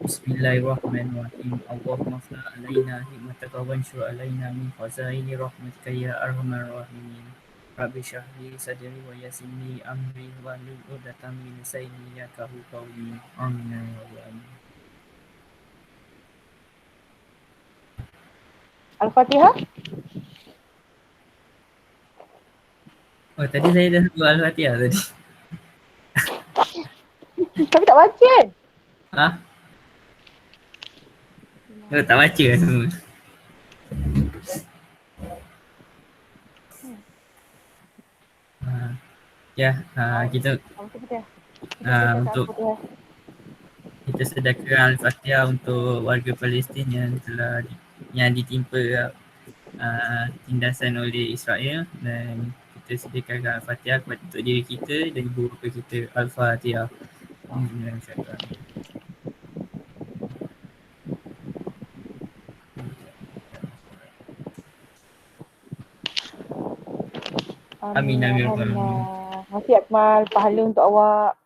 Bismillahirrahmanirrahim. Allahumma fla alaina hikmataka wansur alaina min khazaini rahmatika ya arhamar rahimin. Rabbi syahli sadri wa yassirli amri wa hlul 'uqdatam min lisani yafqahu qawli. Amin ya rabbal alamin. Al-Fatihah. Oh, tadi saya dah buat Al-Fatihah tadi. Tapi tak baca kan? Ha? Oh, tak baca semua. Ya, kita untuk kita sedakan Al-Fatihah untuk warga Palestin yang telah ditimpa tindasan oleh Israel, dan kita sediakan Al-Fatihah untuk diri kita dan ibu bapa kita. Al-Fatihah. Amin amin amin. Masih Akmal, pahala untuk awak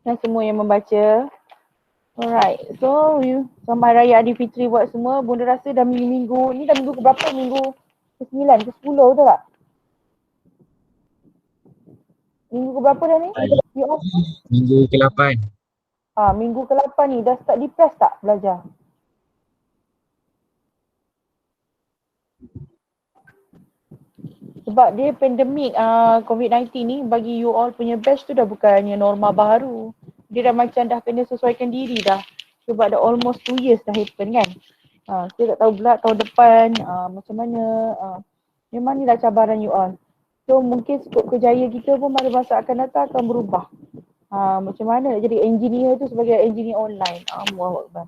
dan semua yang membaca. Alright, so Selamat Raya Aidilfitri buat semua. Bunda rasa dah minggu ni dah minggu ke berapa? Minggu ke-9, ke-10 betul tak? Minggu ke berapa dah ni? Minggu ke-8. Minggu ke-8 ni dah start depress tak belajar? Sebab dia pandemik COVID-19 ni bagi you all punya batch tu dah bukannya norma baru. Dia dah macam dah kena sesuaikan diri dah. Sebab dah almost 2 years dah happen kan. Saya tak tahu pula tahun depan macam mana. Memang ni dah cabaran you all. So mungkin skop kerjaya kita pun pada masa akan datang akan berubah. Macam mana nak jadi engineer tu sebagai engineer online. Allahu Akbar.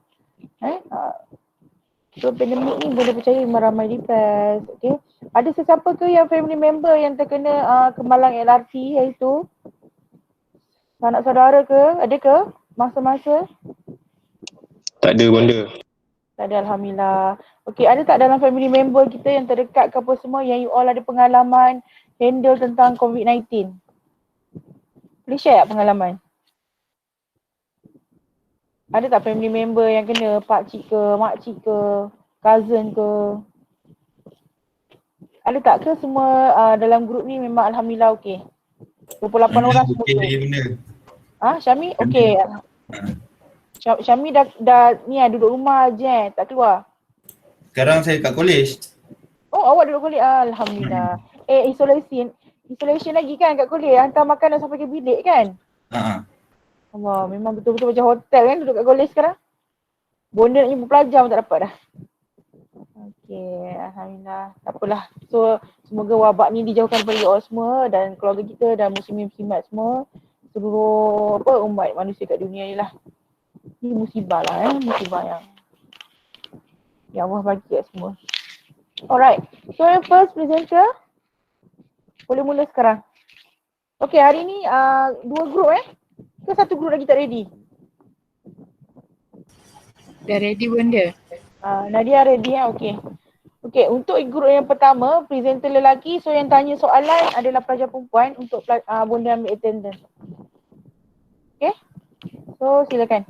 So pandemik ni boleh percaya memang ramai depress. Okay. Ada sesiapa ke yang family member yang terkena kemalang LRT iaitu? Anak saudara ke? Ada ke? Masa-masa? Tak ada benda. Tak ada, Alhamdulillah. Okay, ada tak dalam family member kita yang terdekat ke apa semua yang you all ada pengalaman handle tentang COVID-19? Boleh share tak pengalaman? Ada tak family member yang kena, pakcik ke, makcik ke, cousin ke? Ada tak ke semua dalam grup ni memang Alhamdulillah okey? 28 orang semua okey? Syami okey. Syami dah ni duduk rumah je tak keluar? Sekarang saya kat college. Oh, awak duduk college. Alhamdulillah. Isolation lagi kan kat college? Hantar makanan sampai ke bilik kan? Allah, memang betul-betul macam hotel kan duduk kat college sekarang? Bonda nak jumpa pelajar pun tak dapat dah. Okey, Alhamdulillah. Tak apalah. So, semoga wabak ni dijauhkan daripada you all semua dan keluarga kita dan muslimin-muslimat semua. Seluruh umat manusia kat dunia ni lah. Ni musibah lah musibah yang Allah bagi kat semua. Alright, so yang first presenter boleh mula sekarang. Okay, hari ni 2 grup ke 1 grup lagi tak ready? Dah ready bunda. Nadia ready okay. Okay, untuk grup yang pertama, presenter lelaki, so yang tanya soalan adalah pelajar perempuan untuk bunda ambil attendance. Okay, so silakan.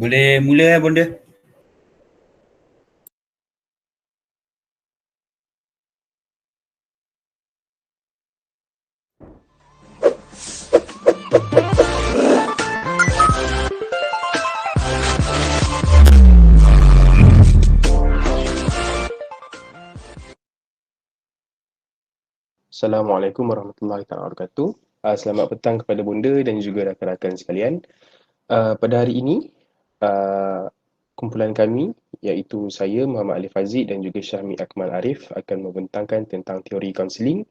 Boleh mula bunda? Assalamualaikum warahmatullahi wabarakatuh. Selamat petang kepada bunda dan juga rakan-rakan sekalian. Pada hari ini, kumpulan kami iaitu saya Muhammad Alif Aziz dan juga Syahmi Akmal Arif akan membentangkan tentang teori kaunseling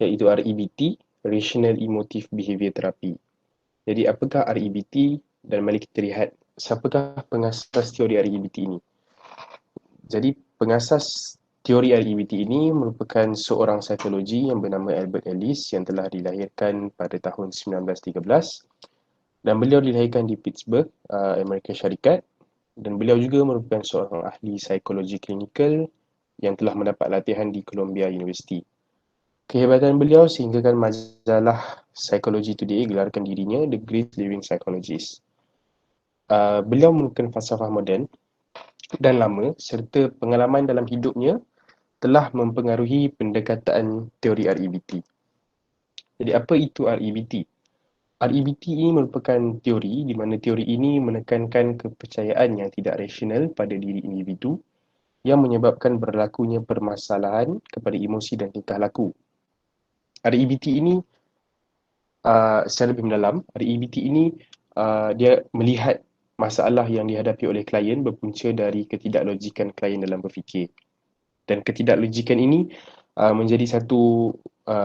iaitu REBT, Rational Emotive Behaviour Therapy. Jadi apakah REBT dan mari kita lihat siapakah pengasas teori REBT ini. Jadi pengasas Teori REBT ini merupakan seorang psikologi yang bernama Albert Ellis yang telah dilahirkan pada tahun 1913 dan beliau dilahirkan di Pittsburgh, Amerika Syarikat, dan beliau juga merupakan seorang ahli psikologi klinikal yang telah mendapat latihan di Columbia University. Kehebatan beliau sehinggakan majalah Psychology Today gelarkan dirinya The Great Living Psychologist. Beliau merupakan falsafah moden dan lama serta pengalaman dalam hidupnya telah mempengaruhi pendekatan teori REBT. Jadi apa itu REBT? REBT ini merupakan teori di mana teori ini menekankan kepercayaan yang tidak rasional pada diri individu yang menyebabkan berlakunya permasalahan kepada emosi dan tingkah laku. REBT ini secara lebih mendalam, REBT ini dia melihat masalah yang dihadapi oleh klien berpunca dari ketidaklojikan klien dalam berfikir. Dan ketidaklojikan ini menjadi satu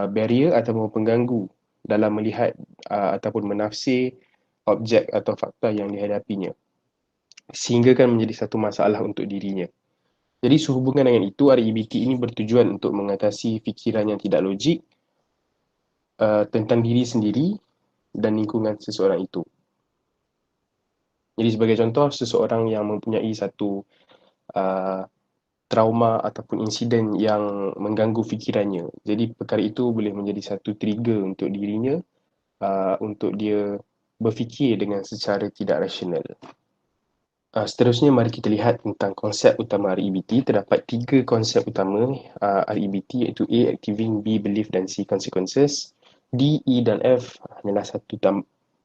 barrier ataupun pengganggu dalam melihat ataupun menafsir objek atau fakta yang dihadapinya. Sehingga kan menjadi satu masalah untuk dirinya. Jadi sehubungan dengan itu, REBT ini bertujuan untuk mengatasi fikiran yang tidak logik tentang diri sendiri dan lingkungan seseorang itu. Jadi sebagai contoh, seseorang yang mempunyai satu trauma ataupun insiden yang mengganggu fikirannya. Jadi perkara itu boleh menjadi satu trigger untuk dirinya untuk dia berfikir dengan secara tidak rasional. Seterusnya mari kita lihat tentang konsep utama REBT. Terdapat 3 konsep utama REBT iaitu A, activing, B, belief dan C, consequences. D, E dan F hanyalah satu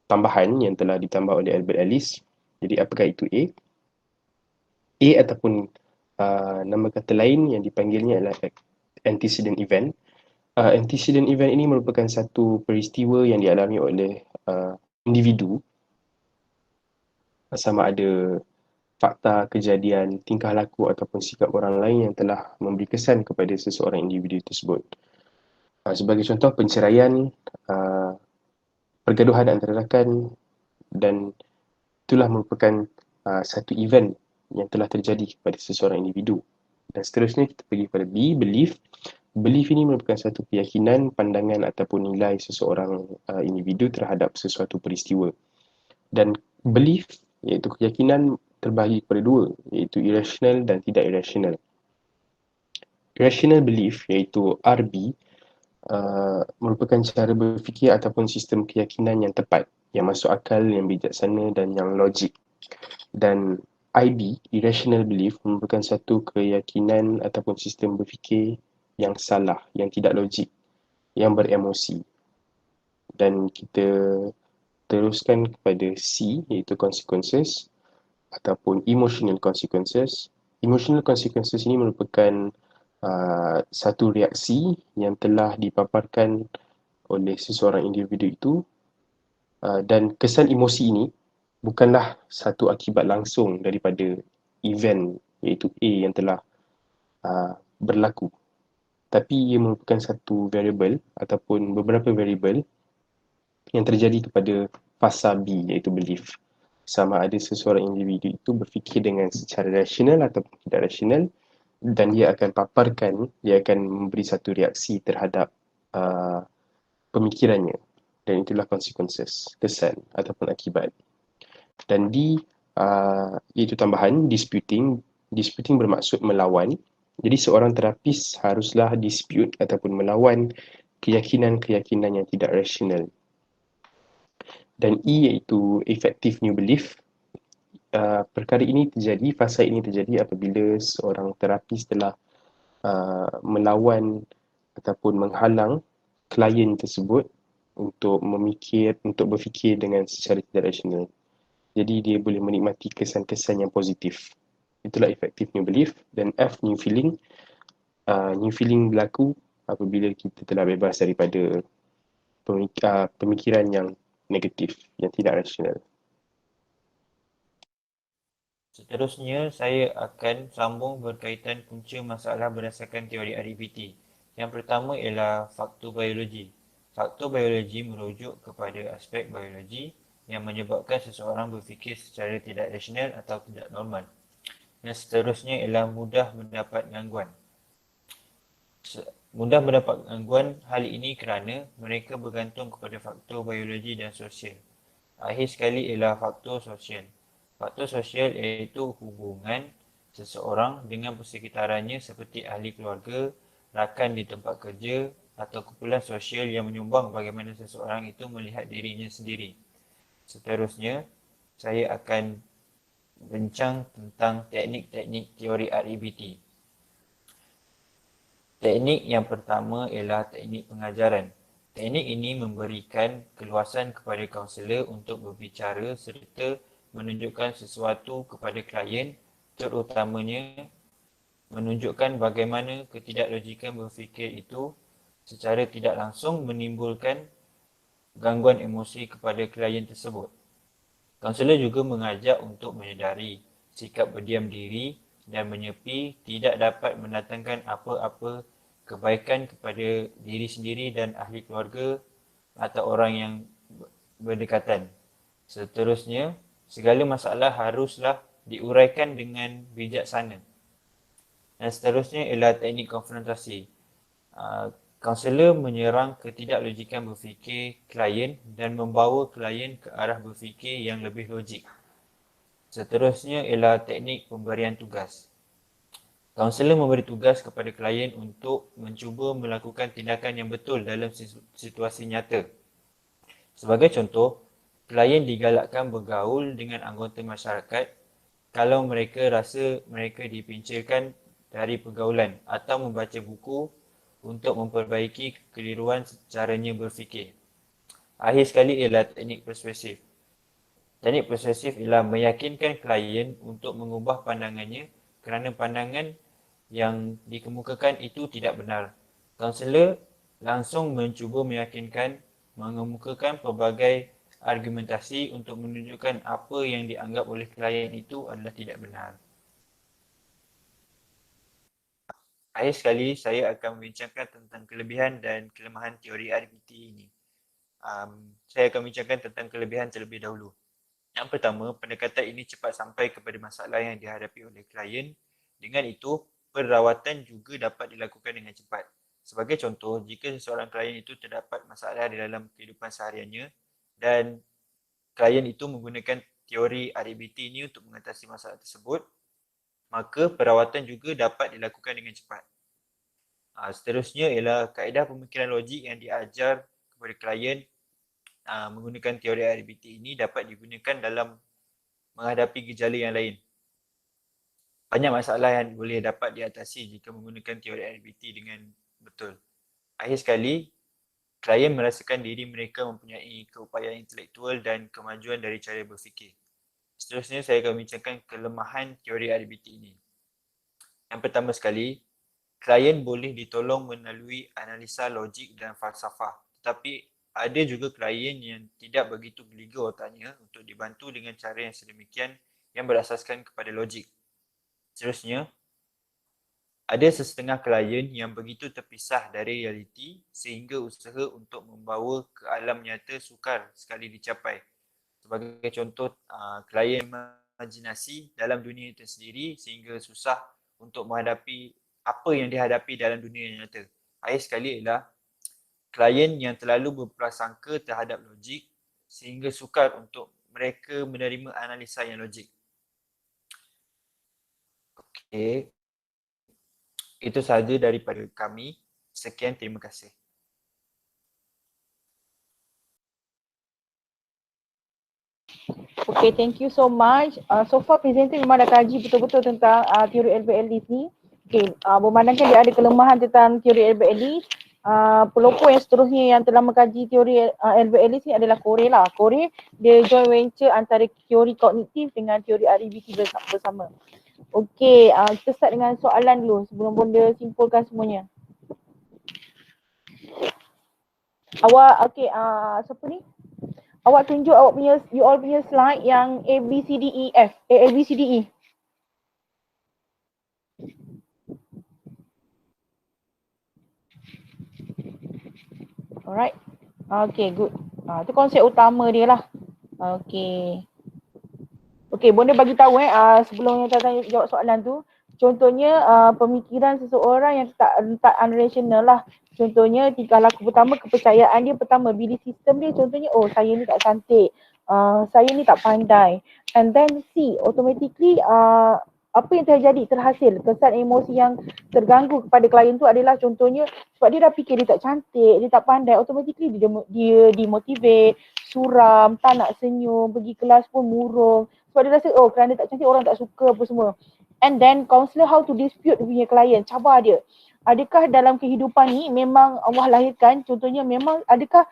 tambahan yang telah ditambah oleh Albert Ellis. Jadi apakah itu A? A ataupun nama kata lain yang dipanggilnya adalah antecedent event. Antecedent event ini merupakan satu peristiwa yang dialami oleh individu, sama ada fakta, kejadian, tingkah laku ataupun sikap orang lain yang telah memberi kesan kepada seseorang individu tersebut. Sebagai contoh, penceraian, pergaduhan antara rakan, dan itulah merupakan satu event yang telah terjadi kepada seseorang individu. Dan seterusnya kita pergi kepada B, belief. Belief ini merupakan satu keyakinan, pandangan ataupun nilai seseorang individu terhadap sesuatu peristiwa. Dan belief iaitu keyakinan terbahagi kepada dua, iaitu irrational dan tidak irrational. Rational belief iaitu RB merupakan cara berfikir ataupun sistem keyakinan yang tepat, yang masuk akal, yang bijaksana dan yang logik. Dan IB, irrational belief, merupakan satu keyakinan ataupun sistem berfikir yang salah, yang tidak logik, yang beremosi. Dan kita teruskan kepada C, iaitu consequences ataupun emotional consequences. Emotional consequences ini merupakan satu reaksi yang telah dipaparkan oleh seseorang individu itu dan kesan emosi ini bukanlah satu akibat langsung daripada event iaitu A yang telah berlaku, tapi ia merupakan satu variable ataupun beberapa variable yang terjadi kepada fasa B iaitu belief. Sama ada seseorang individu itu berfikir dengan secara rasional atau tidak rasional, dan dia akan paparkan, dia akan memberi satu reaksi terhadap pemikirannya, dan itulah consequences, kesan ataupun akibat. Dan D iaitu tambahan, disputing. Disputing bermaksud melawan. Jadi seorang terapis haruslah dispute ataupun melawan keyakinan-keyakinan yang tidak rasional. Dan E iaitu effective new belief. Perkara ini terjadi, fasa ini terjadi apabila seorang terapis telah melawan ataupun menghalang klien tersebut untuk berfikir dengan secara tidak rasional. Jadi dia boleh menikmati kesan-kesan yang positif. Itulah effective new belief. Dan F, new feeling. New feeling berlaku apabila kita telah bebas daripada pemikiran yang negatif, yang tidak rasional. Seterusnya, saya akan sambung berkaitan punca masalah berdasarkan teori REBT. Yang pertama ialah faktor biologi. Faktor biologi merujuk kepada aspek biologi yang menyebabkan seseorang berfikir secara tidak rasional atau tidak normal. Dan seterusnya ialah mudah mendapat gangguan. mudah mendapat gangguan hal ini kerana mereka bergantung kepada faktor biologi dan sosial. Akhir sekali ialah faktor sosial. Faktor sosial iaitu hubungan seseorang dengan persekitarannya seperti ahli keluarga, rakan di tempat kerja atau kumpulan sosial yang menyumbang bagaimana seseorang itu melihat dirinya sendiri. Seterusnya, saya akan bincang tentang teknik-teknik teori REBT. Teknik yang pertama ialah teknik pengajaran. Teknik ini memberikan keluasan kepada kaunselor untuk berbicara serta menunjukkan sesuatu kepada klien, terutamanya menunjukkan bagaimana ketidaklojikan berfikir itu secara tidak langsung menimbulkan gangguan emosi kepada klien tersebut. Kaunselor juga mengajak untuk menyedari sikap berdiam diri dan menyepi tidak dapat mendatangkan apa-apa kebaikan kepada diri sendiri dan ahli keluarga atau orang yang berdekatan. Seterusnya, segala masalah haruslah diuraikan dengan bijaksana. Dan seterusnya ialah teknik konfrontasi. Kaunselor menyerang ketidaklojikan berfikir klien dan membawa klien ke arah berfikir yang lebih logik. Seterusnya ialah teknik pemberian tugas. Kaunselor memberi tugas kepada klien untuk mencuba melakukan tindakan yang betul dalam situasi nyata. Sebagai contoh, klien digalakkan bergaul dengan anggota masyarakat kalau mereka rasa mereka dipincirkan dari pergaulan atau membaca buku untuk memperbaiki kekeliruan caranya berfikir. Akhir sekali ialah teknik persuasif. Teknik persuasif ialah meyakinkan klien untuk mengubah pandangannya kerana pandangan yang dikemukakan itu tidak benar. Kaunselor langsung mencuba meyakinkan, mengemukakan pelbagai argumentasi untuk menunjukkan apa yang dianggap oleh klien itu adalah tidak benar. Akhir sekali, saya akan membincangkan tentang kelebihan dan kelemahan teori REBT ini. Saya akan bincangkan tentang kelebihan terlebih dahulu. Yang pertama, pendekatan ini cepat sampai kepada masalah yang dihadapi oleh klien. Dengan itu, perawatan juga dapat dilakukan dengan cepat. Sebagai contoh, jika seseorang klien itu terdapat masalah di dalam kehidupan sehariannya dan klien itu menggunakan teori REBT ini untuk mengatasi masalah tersebut, maka perawatan juga dapat dilakukan dengan cepat. Seterusnya ialah kaedah pemikiran logik yang diajar kepada klien menggunakan teori REBT ini dapat digunakan dalam menghadapi gejala yang lain. Banyak masalah yang boleh dapat diatasi jika menggunakan teori REBT dengan betul. Akhir sekali, klien merasakan diri mereka mempunyai keupayaan intelektual dan kemajuan dari cara berfikir. Seterusnya, saya akan bincangkan kelemahan teori REBT ini. Yang pertama sekali, klien boleh ditolong melalui analisa logik dan falsafah. Tetapi ada juga klien yang tidak begitu geliga otaknya untuk dibantu dengan cara yang sedemikian yang berasaskan kepada logik. Seterusnya, ada sesetengah klien yang begitu terpisah dari realiti sehingga usaha untuk membawa ke alam nyata sukar sekali dicapai. Sebagai contoh, klien imajinasi dalam dunia itu sendiri sehingga susah untuk menghadapi apa yang dihadapi dalam dunia nyata. Akhir sekali ialah klien yang terlalu berprasangka terhadap logik sehingga sukar untuk mereka menerima analisa yang logik. Okey. Itu sahaja daripada kami. Sekian, terima kasih. Okay, thank you so much. So far presenter memang dah kaji betul-betul tentang teori LBLD ni. Okay, memandangkan dia ada kelemahan tentang teori LBLD, pelopor yang seterusnya yang telah mengkaji teori LBLD ni adalah Corey lah. Corey dia joint venture antara teori kognitif dengan teori REBT bersama. Okay, kita start dengan soalan dulu sebelum Bonda simpulkan semuanya. Awak, okay, siapa ni? Awak tunjuk awak punya, you all punya slide yang A, B, C, D, E, F. A, B, C, D, E. Alright. Okay, good. Itu konsep utama dia lah. Okay. Okay, Bonda bagi tahu sebelum yang tanya jawab soalan tu. contohnya pemikiran seseorang yang tak unrational lah. Contohnya tingkah laku pertama, kepercayaan dia pertama, belief system dia contohnya, oh saya ni tak cantik, saya ni tak pandai. And then C, automatically apa yang terjadi terhasil, kesan emosi yang terganggu kepada klien tu adalah contohnya sebab dia dah fikir dia tak cantik, dia tak pandai, automatically dia demotivate, suram, tak nak senyum, pergi kelas pun murung sebab dia rasa oh kerana tak cantik orang tak suka apa semua. And then counselor how to dispute punya klien, cabar dia. Adakah dalam kehidupan ni memang Allah lahirkan, contohnya memang adakah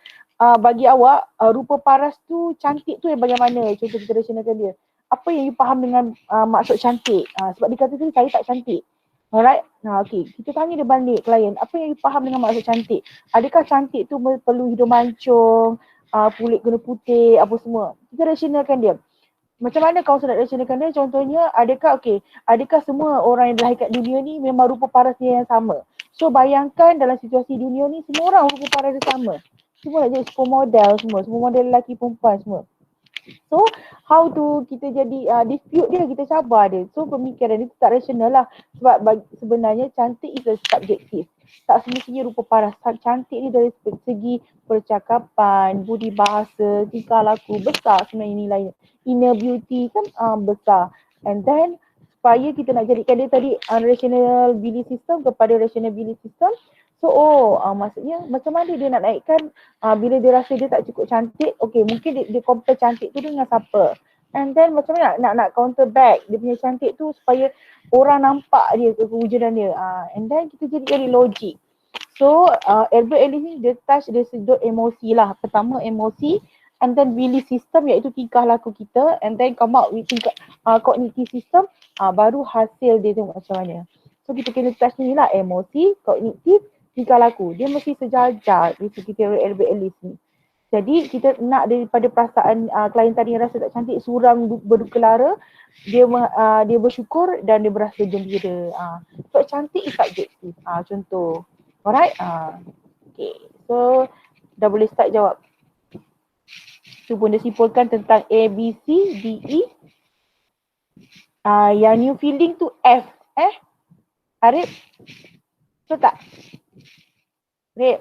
bagi awak rupa paras tu cantik tu yang bagaimana, contoh kita rasionalkan dia. Apa yang you faham dengan maksud cantik? Sebab dia kata tadi saya tak cantik. Alright, okay. Kita tanya dia balik klien, apa yang you faham dengan maksud cantik? Adakah cantik tu perlu hidung mancung, kulit kena putih, apa semua? Kita rasionalkan dia. Macam mana kau nak rasionalkan dia? Contohnya, adakah semua orang yang dilahirkan dunia ni memang rupa paras dia yang sama? So bayangkan dalam situasi dunia ni semua orang rupa paras dia sama. Semua nak jadi supermodel semua model lelaki perempuan semua. So how to kita jadi dispute dia, kita cabar dia. So pemikiran dia tak rasional lah. Sebab sebenarnya cantik is a subjektif. Tak semestinya rupa paras. Cantik ni dari segi percakapan, budi bahasa, tingkah laku besar sebenarnya nilainya. Inner beauty kan besar. And then supaya kita nak jadikan dia tadi unrational belief system kepada rational belief system. So maksudnya macam mana dia nak naikkan bila dia rasa dia tak cukup cantik, okay mungkin dia compare cantik tu dengan siapa. And then macam mana nak counter back dia punya cantik tu supaya orang nampak dia kewujudan dia. And then kita jadi logik. So Albert Ellis ni dia sedut emosi lah. Pertama emosi, and then belief system iaitu tingkah laku kita, and then come out with cognitive system, baru hasil dia tengok macam mana. So kita kena touch ni lah, emosi, kognitif, tingkah laku. Dia mesti sejajar dari segi teori Albert Ellis ni. Jadi kita nak daripada perasaan klien tadi yang rasa tak cantik, suram, berduka lara, dia bersyukur dan dia berasa gembira. So cantik is subjektif. Contoh. Alright? Okay. So dah boleh start jawab. Tu pun dia simpulkan tentang A, B, C, D, E. Yang new feeling tu F. Arif? Betul tak? Arif?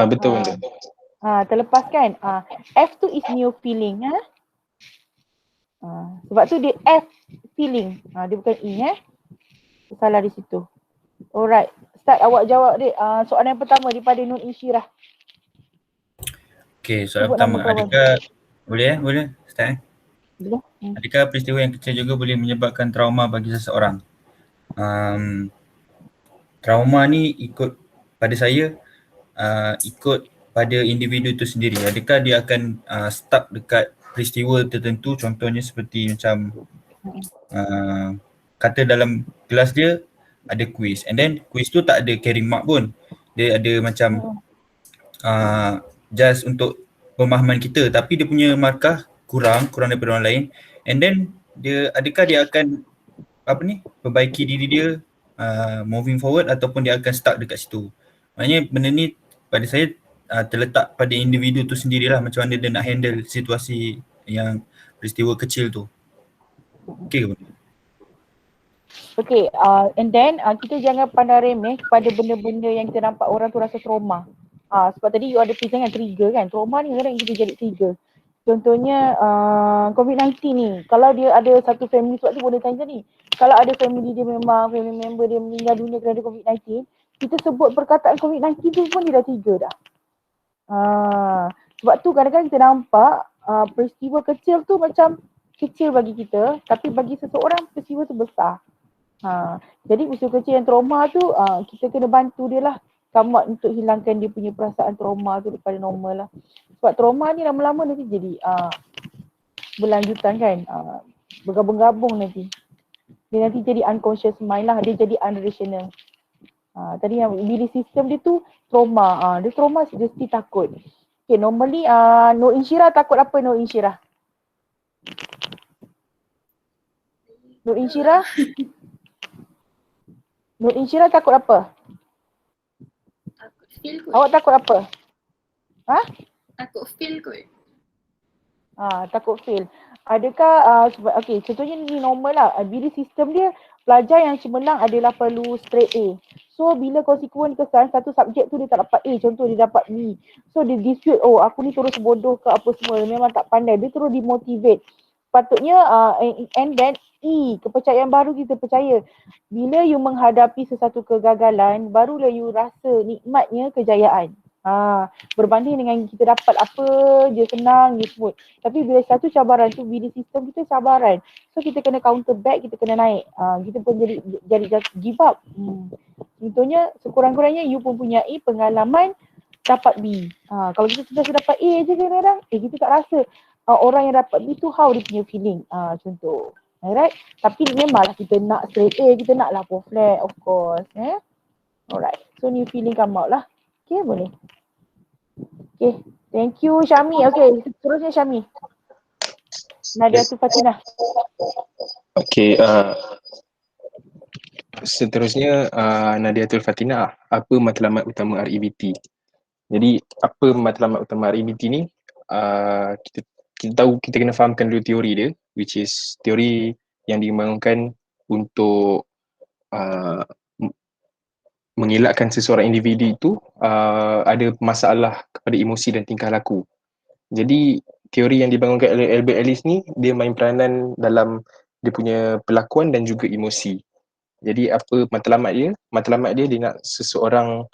Betul benda. Terlepas kan? F tu is new feeling. Sebab tu dia F feeling. Dia bukan E. Salah di situ. Alright. Start awak jawab Rik. Soalan yang pertama daripada Nur Insyirah. Okay, soalan Sebut pertama. nama kawan. Adakah boleh start Boleh. Adakah peristiwa yang kecil juga boleh menyebabkan trauma bagi seseorang? Trauma ni ikut pada saya ikut pada individu itu sendiri. Adakah dia akan stuck dekat peristiwa tertentu, contohnya seperti macam kata dalam kelas dia ada quiz, and then quiz tu tak ada carry mark pun. Dia ada macam just untuk pemahaman kita, tapi dia punya markah kurang daripada orang lain, and then adakah dia akan perbaiki diri dia moving forward, ataupun dia akan stuck dekat situ. Maknanya benda ni pada saya terletak pada individu tu sendirilah, macam mana dia nak handle situasi yang peristiwa kecil tu. Okay ke benda? Okay, and then kita jangan pandang remeh kepada benda-benda yang kita nampak orang tu rasa trauma. Sebab tadi you ada present kan trigger kan. Trauma ni kadang kita jadi trigger. Contohnya COVID-19 ni. Kalau dia ada satu family, sebab tu boleh tanya ni. Kalau ada family dia memang, family member dia meninggal dunia kerana COVID-19, kita sebut perkataan COVID-19 tu pun dia dah trigger dah. Sebab tu kadang-kadang kita nampak peristiwa kecil tu macam kecil bagi kita, tapi bagi seseorang peristiwa tu besar. Jadi peristiwa kecil yang trauma tu kita kena bantu dia lah, come out untuk hilangkan dia punya perasaan trauma tu daripada normal lah. Sebab trauma ni lama-lama nanti jadi berlanjutan kan, bergabung-gabung nanti. Dia nanti jadi unconscious mind lah, dia jadi unrational. Tadi yang belief system dia tu trauma, dia trauma dia mesti takut. Okay, normally Nur Insyirah takut apa Nur Insyirah? Nur Insyirah? Nur Insyirah takut apa? Takut feel kot. Awak takut apa? Takut feel kot. Takut fail. Adakah sebab contohnya ni normal lah. Belief system dia pelajar yang cemerlang adalah perlu straight A. So bila konsekuen kesan satu subjek tu dia tak dapat A, contoh dia dapat B. So dia dispute, oh aku ni terus bodoh ke apa semua, memang tak pandai. Dia terus dimotivate. Patutnya and then E, kepercayaan baru kita percaya. Bila you menghadapi sesuatu kegagalan, barulah you rasa nikmatnya kejayaan. Berbanding dengan kita dapat apa je senang je semut. Tapi bila satu cabaran tu, bila sistem kita cabaran, so kita kena counter back, kita kena naik. Kita pun jadi give up. Contohnya sekurang-kurangnya you pun punya pengalaman dapat B. Kalau kita sudah dapat A je kadang-kadang, kita tak rasa orang yang dapat B tu how dia punya feeling. Contoh. Alright. Tapi memanglah kita nak straight A, kita nak lah flat of course. Alright. So new feeling come out lah. Okay, boleh. Okay. Thank you Syami. Okay, seterusnya Syami. Nadia tu Fatina. Okay, seterusnya Nadiatul Fatina, apa matlamat utama REBT? Jadi apa matlamat utama REBT ni? Kita tahu, kita kena fahamkan dulu teori dia, which is teori yang dibangunkan untuk mengelakkan seseorang individu itu ada masalah kepada emosi dan tingkah laku. Jadi teori yang dibangunkan oleh Albert Ellis ni, dia main peranan dalam dia punya perlakuan dan juga emosi. Jadi apa matlamat dia? Matlamat dia nak seorang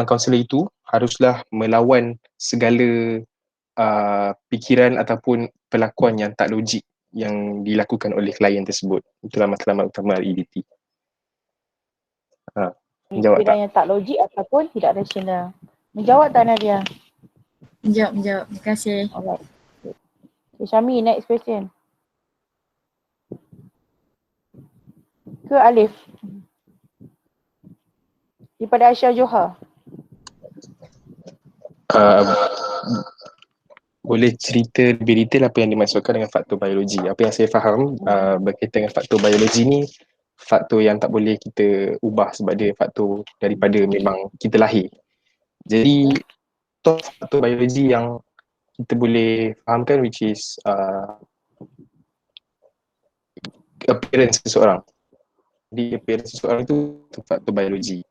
kaunselor itu haruslah melawan segala fikiran ataupun perlakuan yang tak logik yang dilakukan oleh klien tersebut. Itulah matlamat utama REBT. Menjawab Fikiran yang tak logik ataupun tidak rasional. Menjawab tak Nadia? Menjawab. Terima kasih. Alright. Okay, Syami, next question. Ke Alif? Daripada Aisyah Johar. Boleh cerita lebih detail apa yang dimaksudkan dengan faktor biologi? Apa yang saya faham berkaitan dengan faktor biologi ni, faktor yang tak boleh kita ubah sebab dia faktor daripada memang kita lahir. Jadi faktor biologi yang kita boleh fahamkan, which is appearance seseorang. Jadi appearance seseorang itu faktor biologi.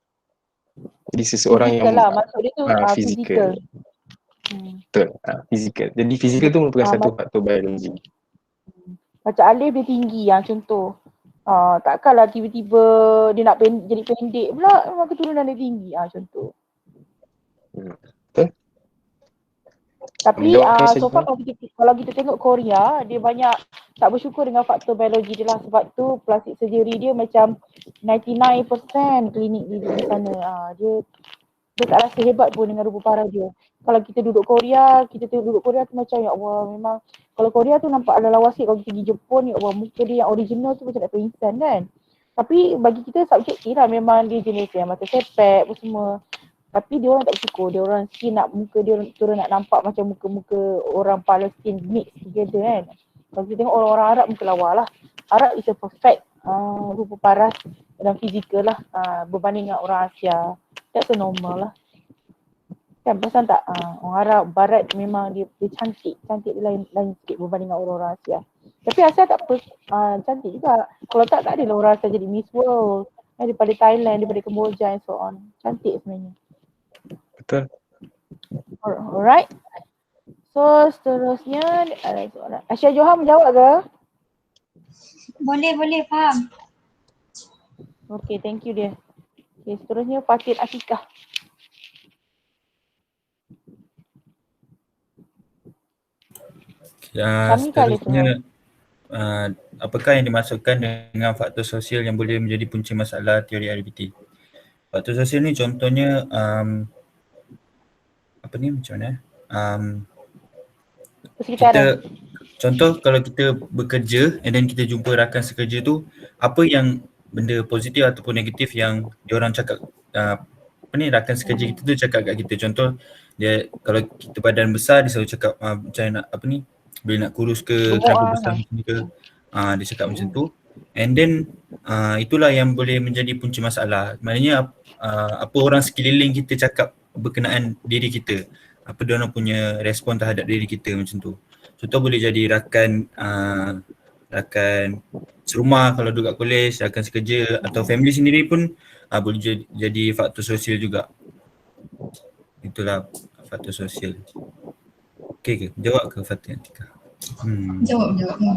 Jadi seseorang Physical yang lah, maksud dia tu physical. Betul, physical. Jadi physical tu merupakan satu faktor biologi. Macam Alif dia tinggi contoh. Takkanlah tiba-tiba dia nak jadi pendek pula, memang keturunan dia tinggi contoh. Betul. Tapi so far kalau kita tengok Korea, dia banyak tak bersyukur dengan faktor biologi dia lah. Sebab tu plastik surgery dia macam 99% klinik di sana. Dia tak rasa hebat pun dengan rupa parah dia. Kalau kita duduk Korea tu macam ya Allah, memang kalau Korea tu nampak ala lawa sikit. Kalau kita pergi Jepun, ya Allah, muka dia yang original tu macam nak pingsan kan. Tapi bagi kita subjektif lah, memang dia jenis yang mata sepet apa semua. Tapi dia orang tak bersyukur, dia orang nak muka dia orang nak nampak macam muka-muka orang Palestin mix together kan. Kalau kita tengok orang-orang Arab muka lawa lah. Arab is a perfect rupa paras dan fizikal lah berbanding dengan orang Asia. That's a normal lah. Kan perasan tak? Orang Arab Barat memang dia cantik dia lain sikit berbanding dengan orang-orang Asia. Tapi Asia tak apa, cantik juga. Kalau tak adalah orang Asia jadi Miss World. Daripada Thailand, daripada Kemboja and so on. Cantik sebenarnya. Betul. Alright. So seterusnya Aisyah Johar menjawab ke? Boleh, faham. Okay, thank you dia. Okay, seterusnya Fatin Atikah. Seterusnya apakah yang dimaksudkan dengan faktor sosial yang boleh menjadi punca masalah teori REBT? Faktor sosial ni contohnya macam mana? Contoh kalau kita bekerja and then kita jumpa rakan sekerja tu, apa yang benda positif ataupun negatif yang diorang cakap, rakan sekerja kita tu cakap kat kita. Contoh dia kalau kita badan besar, dia selalu cakap macam nak bila nak kurus ke, kenapa besar macam ni ke, dia cakap macam tu. And then itulah yang boleh menjadi punca masalah. Maknanya apa orang sekeliling kita cakap berkenaan diri kita, apa diorang punya respon terhadap diri kita macam tu. Contoh boleh jadi rakan rakan serumah kalau duduk kat kolej, rakan sekerja atau family sendiri pun boleh jadi faktor sosial juga. Itulah faktor sosial. Okey ke? Jawab ke Fatin Atika? Jawab. Terima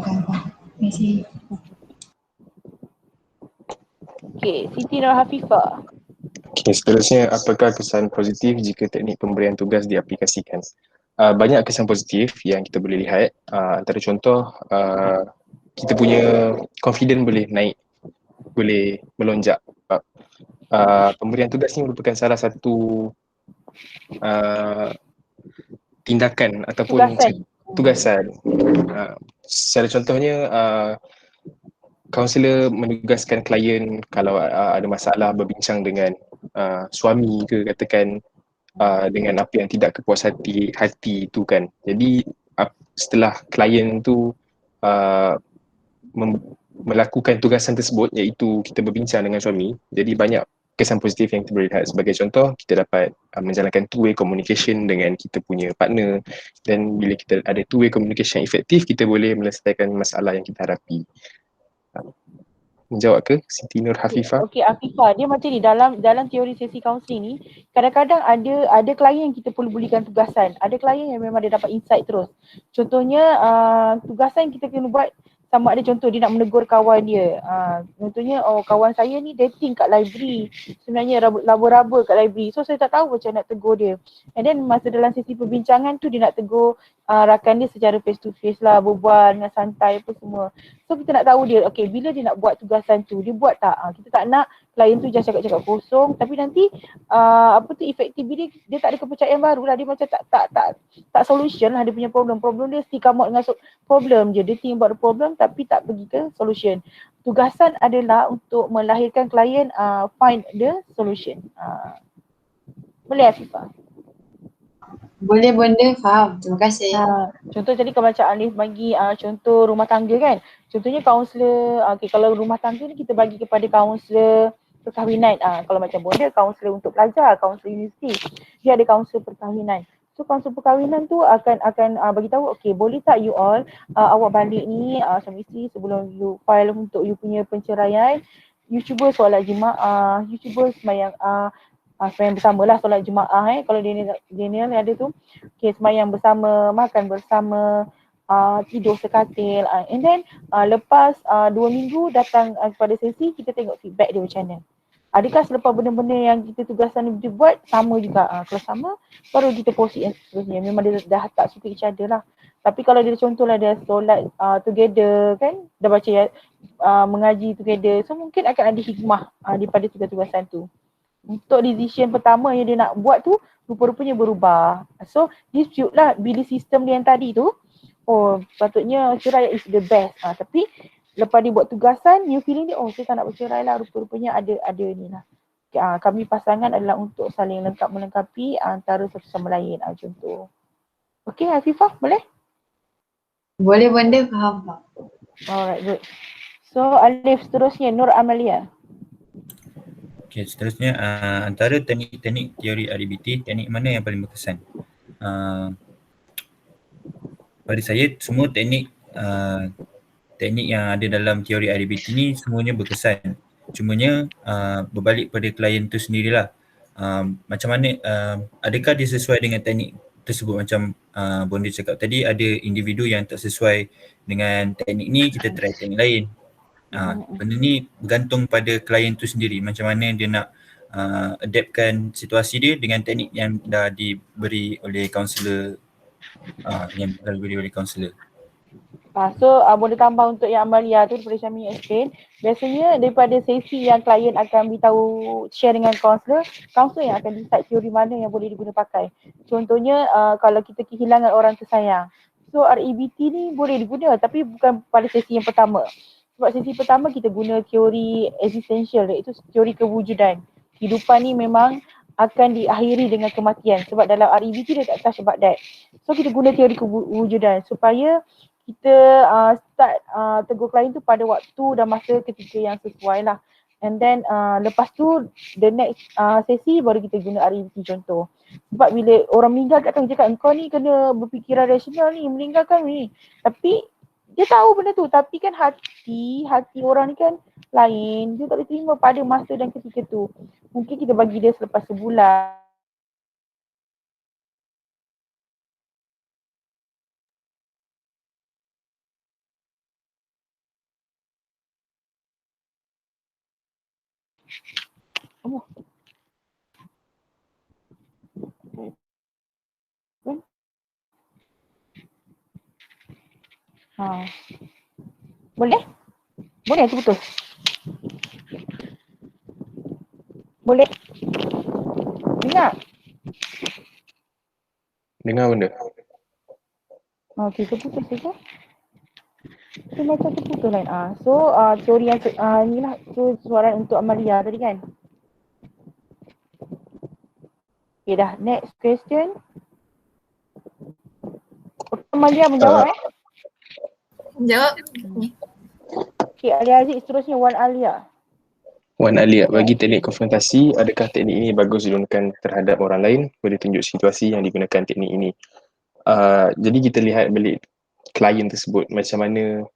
kasih. Okay, Siti Nur Hafifah. Okay, seterusnya, apakah kesan positif jika teknik pemberian tugas diaplikasikan? Banyak kesan positif yang kita boleh lihat. Antara contoh, kita punya confidence boleh naik, boleh melonjak. Pemberian tugas ni merupakan salah satu tindakan ataupun tugasan. Secara contohnya, kaunselor menugaskan klien kalau ada masalah berbincang dengan suami ke katakan dengan apa yang tidak kepuas hati tu kan. Jadi setelah klien tu melakukan tugasan tersebut, iaitu kita berbincang dengan suami, jadi banyak kesan positif yang kita boleh lihat. Sebagai contoh, kita dapat menjalankan two-way communication dengan kita punya partner, dan bila kita ada two-way communication yang efektif, kita boleh menyelesaikan masalah yang kita hadapi. Menjawab ke Siti Nur Hafifah? Okey, Hafifah, dia macam ni, dalam teori sesi kaunseling ni, kadang-kadang ada klien yang kita perlu berikan tugasan. Ada klien yang memang dia dapat insight terus. Contohnya tugasan yang kita kena buat, sama ada contoh dia nak menegur kawan dia. Contohnya, kawan saya ni dating kat library, sebenarnya raba-raba kat library. So saya tak tahu macam nak tegur dia. And then masa dalam sesi perbincangan tu dia nak tegur rakan dia secara face to face lah, berbual dengan santai apa semua. So kita nak tahu dia, okay, bila dia nak buat tugasan tu, dia buat tak? Kita tak nak klien tu just cakap-cakap kosong, tapi nanti efektif dia tak ada kepercayaan baru lah. Dia macam tak solution lah dia punya problem dia still come out dengan problem je. Dia think about the problem tapi tak pergi ke solution. Tugasan adalah untuk melahirkan klien find the solution. Boleh Hafifah? Boleh benda, faham. Terima kasih. Contoh tadi kalau macam Alif bagi contoh rumah tangga kan. Contohnya kaunselor, kalau rumah tangga ni kita bagi kepada kaunselor perkahwinan. Kalau macam bonda, kaunselor untuk pelajar, kaunselor universiti. Dia ada kaunselor perkahwinan. So kaunselor perkahwinan tu akan bagi tahu, okay, boleh tak you all awak balik ni suami isteri sebelum you file untuk you punya penceraian, you cuba solat jemaah, you cuba sembahyang sembahyang bersama lah, solat jemaah kalau dia ada tu. Okay, sembahyang bersama, makan bersama, tidur sekatil. And then lepas 2 minggu datang kepada sesi, kita tengok feedback dia macam mana. Adakah selepas benda-benda yang kita tugasan dia buat sama juga? Kalau sama, baru kita proceed yang seterusnya. Memang dia dah tak suka each other lah. Tapi kalau dia contohlah dia solat together kan, dah baca mengaji together, so mungkin akan ada hikmah daripada tugas-tugasan tu. Untuk decision pertama yang dia nak buat tu, rupa-rupanya berubah. So dispute lah bila sistem dia yang tadi tu, patutnya cerai is the best. Tapi lepas dia buat tugasan, new feeling dia, saya tak nak bercerai lah, rupa-rupanya ada ni lah. Kami pasangan adalah untuk saling melengkapi antara satu sama lain, contoh. Okay Hafifah, boleh? Boleh benda, faham tak? Alright, good. So Alif, seterusnya Nur Amalia. Okay, seterusnya antara teknik-teknik teori REBT, teknik mana yang paling berkesan? Pada saya, semua teknik yang ada dalam teori REBT ni semuanya berkesan. Cumanya berbalik pada klien tu sendirilah. Macam mana, adakah dia sesuai dengan teknik tersebut? Macam Bonda cakap tadi, ada individu yang tak sesuai dengan teknik ni, kita try teknik lain. Benda ni bergantung pada klien tu sendiri, macam mana dia nak adaptkan situasi dia dengan teknik yang dah diberi oleh kaunselor, So boleh tambah untuk yang Amalia tu daripada Syamil explain. Biasanya daripada sesi yang klien akan beritahu share dengan kaunselor yang akan decide teori mana yang boleh diguna pakai. Contohnya kalau kita kehilangan orang tersayang, so REBT ni boleh diguna tapi bukan pada sesi yang pertama. Sebab sesi pertama kita guna teori existential, iaitu teori kewujudan. Kehidupan ni memang akan diakhiri dengan kematian. Sebab dalam REBT dia tak touch about that. So kita guna teori kewujudan supaya kita start tegur klien tu pada waktu dan masa ketika yang sesuai lah. And then lepas tu the next sesi baru kita guna REBT contoh. Sebab bila orang meninggal kat tu cakap, kau ni kena berfikiran rasional ni, meninggalkan ni. Tapi Dia tahu benda tu tapi kan hati orang ni kan lain. Dia tak boleh terima pada masa dan ketika tu. Mungkin kita bagi dia selepas sebulan. Oh. Ha. Boleh? Boleh aku putus? Boleh? Dengar? Dengar benda. Okey, terputus je. So macam terputus kan. So teori yang inilah tu soalan untuk Amalia tadi kan. Okay dah, next question. Amalia menjawab Jawab. Okay, Alia Aziz seterusnya Wan Alia. Wan Alia, bagi teknik konfrontasi, adakah teknik ini bagus digunakan terhadap orang lain? Boleh tunjuk situasi yang digunakan teknik ini. Jadi kita lihat balik klien tersebut, macam mana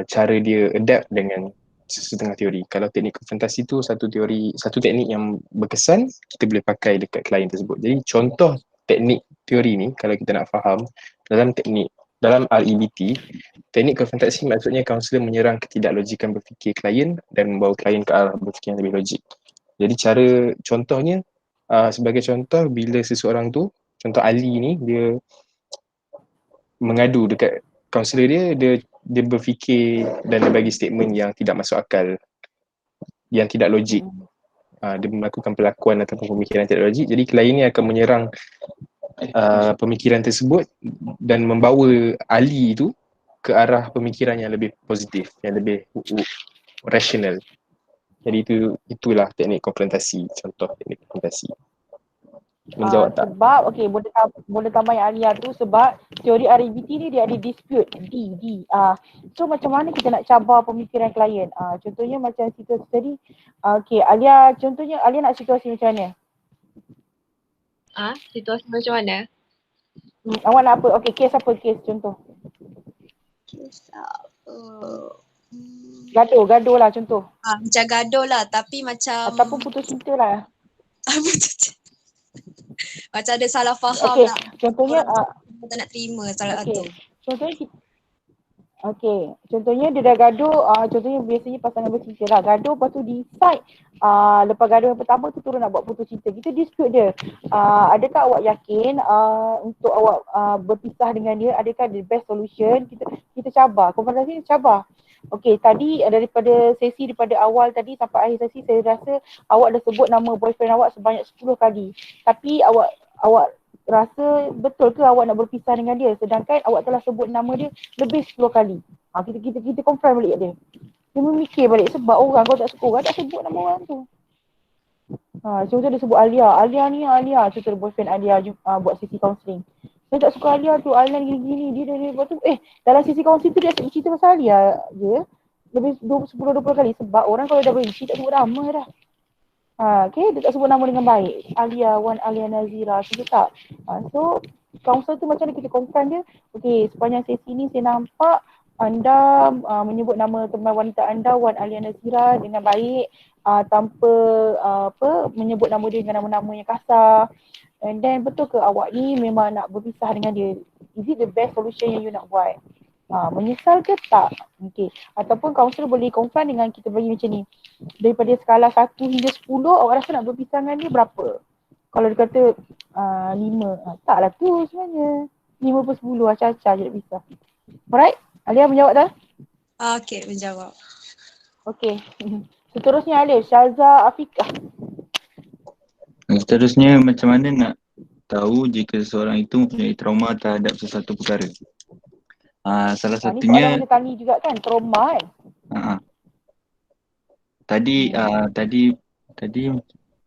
cara dia adapt dengan setengah teori. Kalau teknik konfrontasi tu satu teknik yang berkesan, kita boleh pakai dekat klien tersebut. Jadi contoh teknik teori ni, kalau kita nak faham, dalam REBT, teknik konfrontasi maksudnya kaunselor menyerang ketidaklogikan berfikir klien dan membawa klien ke arah berfikir yang lebih logik. Jadi cara contohnya, sebagai contoh, bila seseorang tu, contoh Ali ni, dia mengadu dekat kaunselor dia berfikir dan dia bagi statement yang tidak masuk akal, yang tidak logik. Dia melakukan pelakuan ataupun pemikiran tidak logik. Jadi klien ni akan menyerang pemikiran tersebut dan membawa Ali itu ke arah pemikiran yang lebih positif, yang lebih rasional. Jadi itulah teknik konfrontasi, contoh teknik konfrontasi. Menjawab tak? Sebab, okay, boleh tambah yang Alia tu sebab teori REBT ni dia ada dispute, so macam mana kita nak cabar pemikiran klien? Contohnya macam situasi tadi, okay, Alia, contohnya Alia nak situasi macam mana? Situasi macam mana? Awak nak apa? Okay, kes apa kes contoh? Kes apa? Gaduh lah contoh. Macam gaduh lah tapi macam ataupun putus cinta lah. Macam ada salah faham Okay, lah. contohnya Orang tak nak terima salah tu. Contohnya dia dah gaduh, contohnya biasanya pasangan bercinta lah. Gaduh lepas tu decide, lepas gaduh yang pertama tu turun nak buat putus cinta. Kita dispute dia. Adakah awak yakin untuk awak berpisah dengan dia, adakah the best solution? Kita cabar, konfrontasi ni cabar. Okay, tadi daripada awal tadi sampai akhir sesi, saya rasa awak dah sebut nama boyfriend awak sebanyak 10 kali. Tapi awak rasa betul ke awak nak berpisah dengan dia sedangkan awak telah sebut nama dia lebih 10 kali. Kita confirm balik dia. Dia memikir balik sebab orang kau tak suka, orang tak sebut nama orang tu. Contoh dia sebut Alia ni, contoh boyfriend Alia buat sesi counselling. Saya tak suka Alia tu, Alia gini-gini, dia lepas tu dalam sesi counselling tu dia cerita pasal Alia je lebih 10-20 kali sebab orang kalau dah benci tak sebut nama dah. Okay, dia tak sebut nama dengan baik. Alia, Wan Alia Nazira, kita tak. So, counsel tu macam mana kita confront dia. Okay, sepanjang sesi ni saya nampak anda menyebut nama teman wanita anda, Wan Alia Nazira dengan baik, tanpa menyebut nama dia dengan nama-nama yang kasar. And then betul ke awak ni memang nak berpisah dengan dia? Is it the best solution yang you nak buat? Menyesal ke tak? Okay. Ataupun kaunselor boleh confront dengan kita bagi macam ni. Daripada skala 1 hingga 10, awak rasa nak berpisah dengan dia berapa? Kalau dia kata 5, taklah tu sebenarnya. 5 per 10, acah-acah je nak pisah. Alright? Alia menjawab dah? Okay, menjawab. Okay. Seterusnya Alif, Syazah Afiqah. Seterusnya, macam mana nak tahu jika seseorang itu mempunyai trauma terhadap sesuatu perkara? Salah Ni soalan satunya yang tani juga kan, trauma kan? Tadi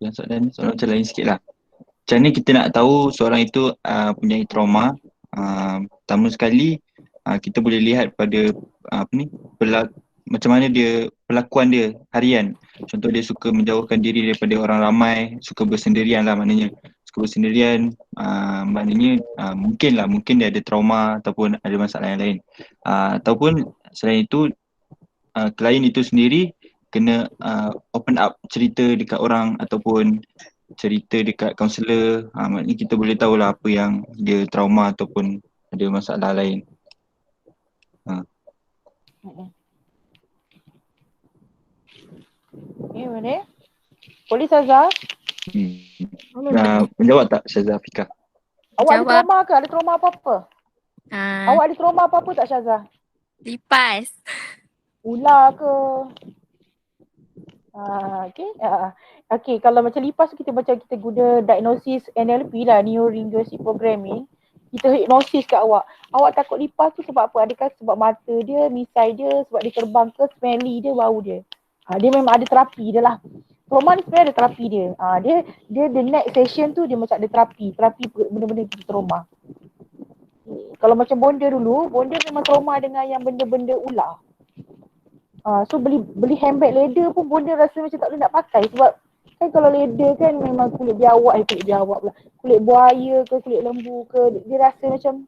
yang soalan macam lain sikit lah. Macam ni kita nak tahu seorang itu punya trauma. Pertama sekali kita boleh lihat pada macam mana dia pelakuan dia harian. Contoh dia suka menjauhkan diri daripada orang ramai, suka bersendirian lah maknanya. sekolah sendirian, maknanya mungkin dia ada trauma ataupun ada masalah yang lain. Ataupun selain itu, klien itu sendiri kena open up cerita dekat orang ataupun cerita dekat kaunselor. Maknanya kita boleh tahulah apa yang dia trauma ataupun ada masalah lain. Okay, boleh. Boleh Syaza? Menjawab tak Syaza Fika? Awak ada Jawab. trauma ke? Ada trauma apa-apa? Awak ada trauma apa-apa tak Syaza? Lipas. Ular ke? Okay. Okay, kalau macam lipas kita guna diagnosis NLP lah, Neuro Linguistic Programming. Kita hipnosis kat awak. Awak takut lipas tu sebab apa? Adakah sebab mata dia, misai dia, sebab dia terbang ke, smelly dia, bau dia? Dia memang ada terapi dia lah. Trauma ni sebenarnya ada terapi dia. Dia the next session tu dia macam ada terapi benda-benda kita trauma. Kalau macam bonda dulu, bonda memang trauma dengan yang benda-benda ular. So beli handbag leather pun bonda rasa macam tak boleh nak pakai sebab kan kalau leather kan memang kulit biawak pula. Kulit buaya ke, kulit lembu ke, dia rasa macam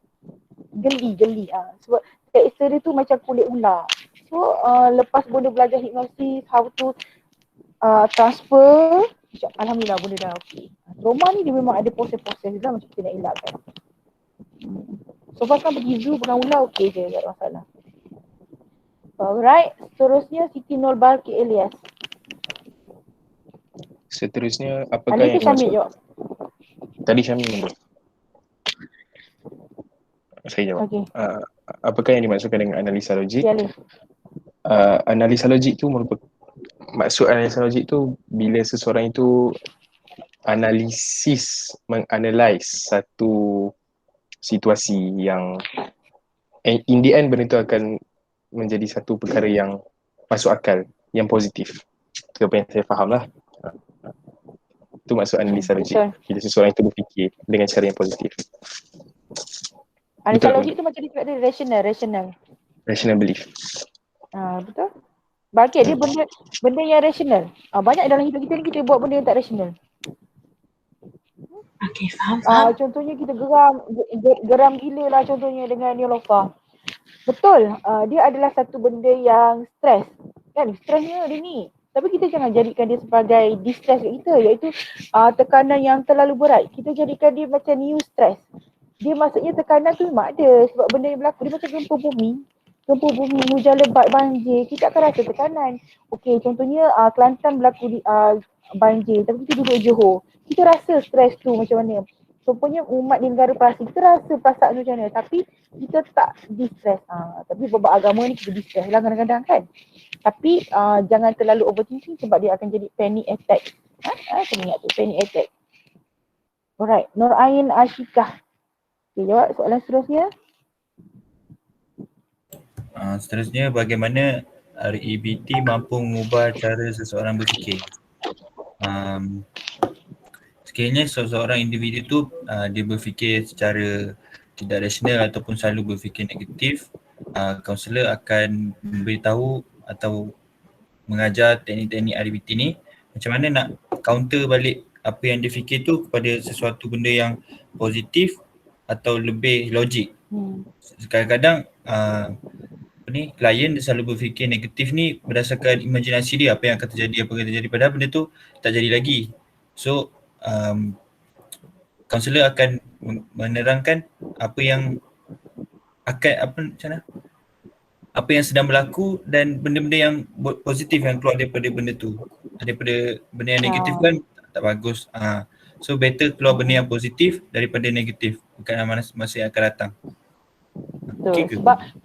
geli. Sebab tekstur dia tu macam kulit ular. So lepas bonda belajar hipnosis, how to transfer, alhamdulillah bonda dah okey. Trauma ni dia memang ada proses-proses lah macam kita nak elakkan. So far kan pergi zoo pegang ular okey je, tak ada masalah. Alright, seterusnya Siti Nurbalki Elias. Seterusnya, apakah yang Syamil dimaksud? jawab. Tadi Syamil dulu. Saya jawab. Okay. Apakah yang dimaksudkan dengan analisa logik? Okay, Analisa logik tu maksud analisa logik tu bila seseorang itu menganalisis satu situasi yang in the end benda tu akan menjadi satu perkara yang masuk akal, yang positif. Itu apa yang saya faham lah. Itu maksud analisa logik. Bila seseorang itu berfikir dengan cara yang positif. Analisa logik tu macam dia cakap dia rational. Rational belief. Betul. Bagi dia benda yang rational. Banyak dalam hidup kita ni kita buat benda yang tak rational. Okay, faham. Contohnya kita geram gila lah contohnya dengan Nilofa. Betul, dia adalah satu benda yang stres. Kan, stresnya dia ni. Tapi kita jangan jadikan dia sebagai distress kat kita, iaitu tekanan yang terlalu berat. Kita jadikan dia macam new stress. Dia maksudnya tekanan tu memang ada sebab benda yang berlaku. Dia macam gempa bumi, hujan lebat, banjir. Kita akan rasa tekanan. Okey, contohnya Kelantan berlaku di banjir, tapi kita duduk Johor. Kita rasa stres tu macam mana. Contohnya umat di negara Parsi, kita rasa perasaan macam mana, tapi kita tak distress. Tapi babak agama ni kita distress lah kadang-kadang kan. Tapi jangan terlalu overthinking sebab dia akan jadi panic attack. Kena ingat tu, panic attack. Alright, Nur Ain Ashikah. Okay, jawab soalan seterusnya. Seterusnya, bagaimana REBT mampu mengubah cara seseorang berfikir? Sekiranya seseorang individu tu dia berfikir secara tidak rasional ataupun selalu berfikir negatif, kaunselor akan memberitahu atau mengajar teknik-teknik REBT ni macam mana nak counter balik apa yang dia fikir tu kepada sesuatu benda yang positif atau lebih logik. Kadang-kadang klien dia selalu berfikir negatif ni berdasarkan imajinasi dia, apa yang akan terjadi, padahal benda tu tak jadi lagi. So kaunselor akan menerangkan apa yang sedang berlaku dan benda-benda yang positif yang keluar daripada benda tu. Daripada benda yang negatif kan tak bagus. So better keluar benda yang positif daripada negatif bukan masa yang akan datang. Betul. Sebab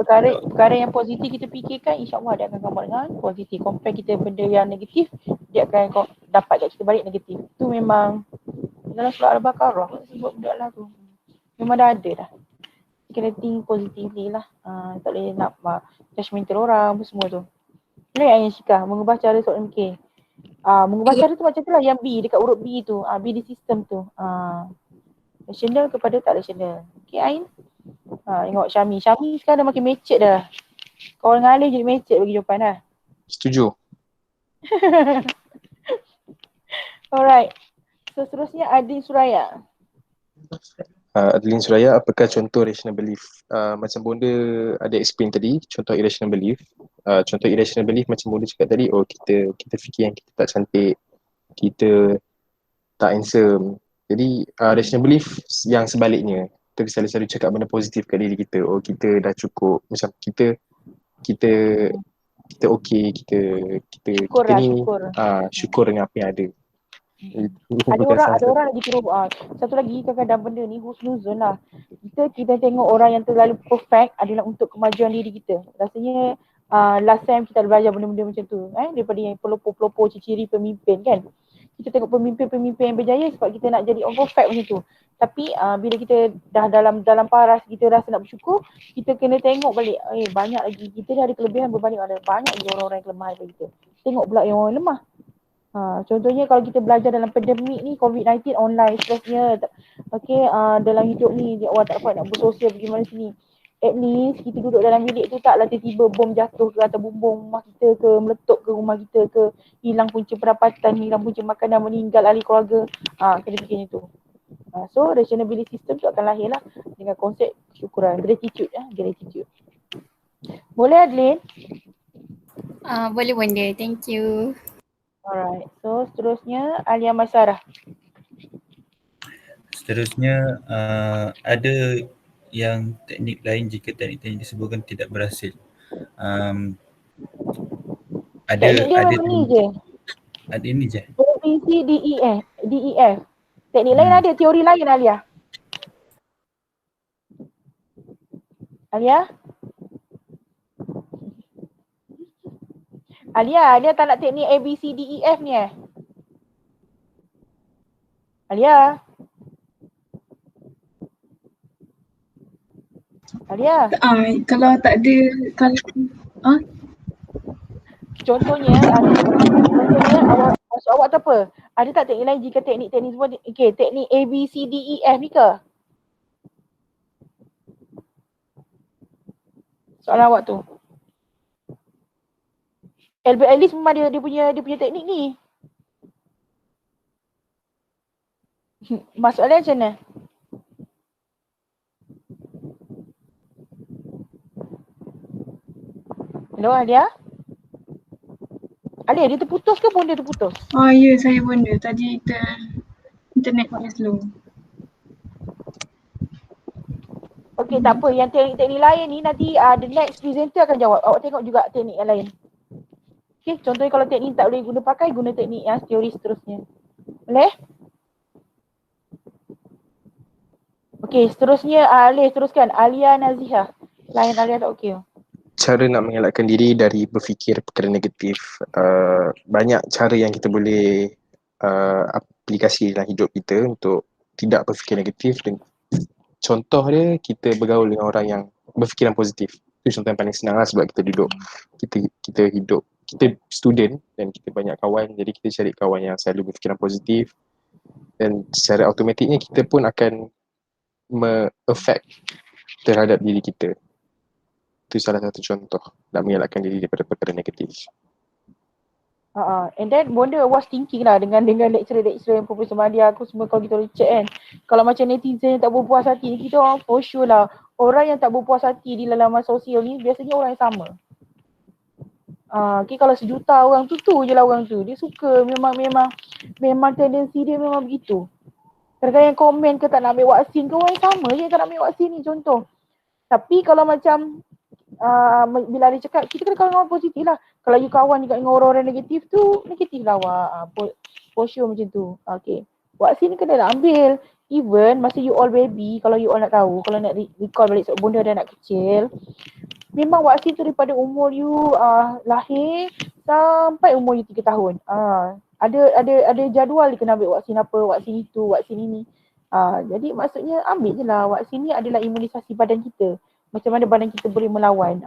perkara yang positif kita fikirkan, insya-Allah dia akan kembali dengan positif. Compare kita benda yang negatif, dia akan dapat kat kita balik negatif. Itu memang dalam surah Al-Baqarah sebut benda lah tu. Memang dah ada dah. Kena think positively lah. Tak boleh nak judgemental orang apa semua tu. Ini yang Syikah, mengubah cara soalan fikir. Mengubah cara tu macam tu lah yang B, dekat urut B tu. B di sistem tu. Rational kepada tak rational. Okay Ain. Tengok Syami sekarang dah makin mecet dah. Kau dengan Alif jadi mecet bagi jawapan dah. Setuju. Alright. So seterusnya Adin Suraya. Adeline Suraya, apakah contoh rational belief? Macam Bonda ada explain tadi, contoh irrational belief. Contoh irrational belief macam Bonda cakap tadi, kita fikir yang kita tak cantik, kita tak handsome. Jadi rational belief yang sebaliknya, kita selalu cakap benda positif kat diri kita. Oh, kita dah cukup, macam kita okey, Syukur kita lah, ni syukur. syukur dengan apa yang ada. Ada orang lagi terus satu lagi kadang-kadang benda ni husnuzon lah. Kita tengok orang yang terlalu perfect adalah untuk kemajuan diri kita. Rasanya last time kita belajar benda-benda macam tu daripada yang pelopor-pelopor ciri-ciri pemimpin kan. Kita tengok pemimpin-pemimpin yang berjaya sebab kita nak jadi orang perfect macam tu. Tapi bila kita dah dalam paras kita rasa nak bersyukur, kita kena tengok balik banyak lagi kita ni ada kelebihan berbanding ada banyak lagi orang-orang yang kelemah daripada kita. Tengok pula yang orang lemah. Contohnya kalau kita belajar dalam pandemik ni COVID-19 online stresnya dalam hidup ni orang tak dapat nak bersosial pergi mana sini. At least kita duduk dalam bilik tu taklah tiba-tiba bom jatuh ke atau bumbung rumah kita ke, meletup ke rumah kita ke, hilang punca pendapatan, hilang punca makanan, meninggal ahli keluarga. Kena fikir macam tu. So rational belief system tu akan lahir lah dengan konsep kesyukuran, gratitude. Boleh Adeline? Boleh Bonda, thank you. Alright, so seterusnya Alia Masyarah. Seterusnya ada yang teknik lain jika teknik-teknik disebutkan tidak berhasil. Teknik dia memang ni je. Ada ini je. ABC, DEF. Teknik lain ada, teori lain Alia. Alia tak nak teknik ABCDEF ni Alia? Kalau tak ada, Contohnya awak tu apa? Ada tak teknik lain jika teknik-teknik semua teknik ABCDEF ni ke? Soalan awak tu. Albert Ellis memang dia punya teknik ni. Masalahnya macam mana? Hello Alia? Alia dia terputus ke pun dia terputus? Ya saya Bonda. Tadi internet saya slow. Okey, tak apa. Yang teknik-teknik lain ni nanti the next presenter akan jawab. Awak tengok juga teknik yang lain. Okey, contohnya kalau teknik tak boleh guna teknik yang teori seterusnya. Boleh? Okey, seterusnya Alif teruskan. Alia Nazihah. Lain Alia tak okey. Cara nak mengelakkan diri dari berfikir perkara negatif. Banyak cara yang kita boleh aplikasi dalam hidup kita untuk tidak berfikir negatif. Dan contoh dia, kita bergaul dengan orang yang berfikiran positif. Itu contoh yang paling senang lah sebab kita duduk, kita hidup, kita student dan kita banyak kawan. Jadi kita cari kawan yang selalu berfikiran positif dan secara automatiknya kita pun akan me-affect terhadap diri kita. Itu salah satu contoh nak mengelakkan diri daripada perkara negatif. And then Bonda was thinking lah dengan lecturer-lecturer yang Profesor Madia aku semua kalau kita chat kan. Kalau macam netizen yang tak berpuas hati, kita orang for sure lah. Orang yang tak berpuas hati di laman sosial ni biasanya orang yang sama. Kalau sejuta orang tu je lah orang tu. Dia suka memang tendensi dia memang begitu. Kadang-kadang yang komen ke tak nak ambil vaksin ke orang yang sama je yang tak nak ambil vaksin ni contoh. Tapi kalau macam bila dia cakap, kita kena kawan dengan orang positif lah. Kalau you kawan juga dengan orang-orang negatif tu, negatif lah awak. For sure macam tu. Okay. Vaksin ni kena nak ambil. Even masa you all baby, kalau you all nak tahu, kalau nak recall balik sebab Bonda ada anak kecil, memang vaksin tu daripada umur you lahir sampai umur you 3 tahun. Ada jadual dia kena ambil vaksin apa, vaksin itu, vaksin ini. Jadi maksudnya ambil je lah. Vaksin ni adalah imunisasi badan kita. Macam mana badan kita boleh melawan.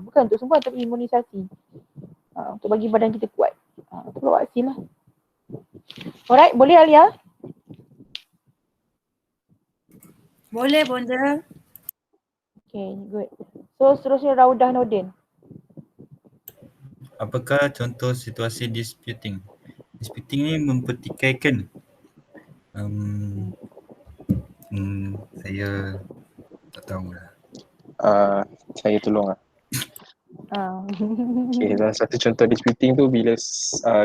Bukan untuk semua tapi imunisasi. Untuk bagi badan kita kuat. Itu vaksin lah. Alright, boleh Alia? Boleh Bonda. Okay, good. So seterusnya Raudah Nordin. Apakah contoh situasi disputing? Disputing ni mempertikaikan Saya tak tahulah. Saya tolong lah. Ah. Okay, salah satu contoh disputing tu bila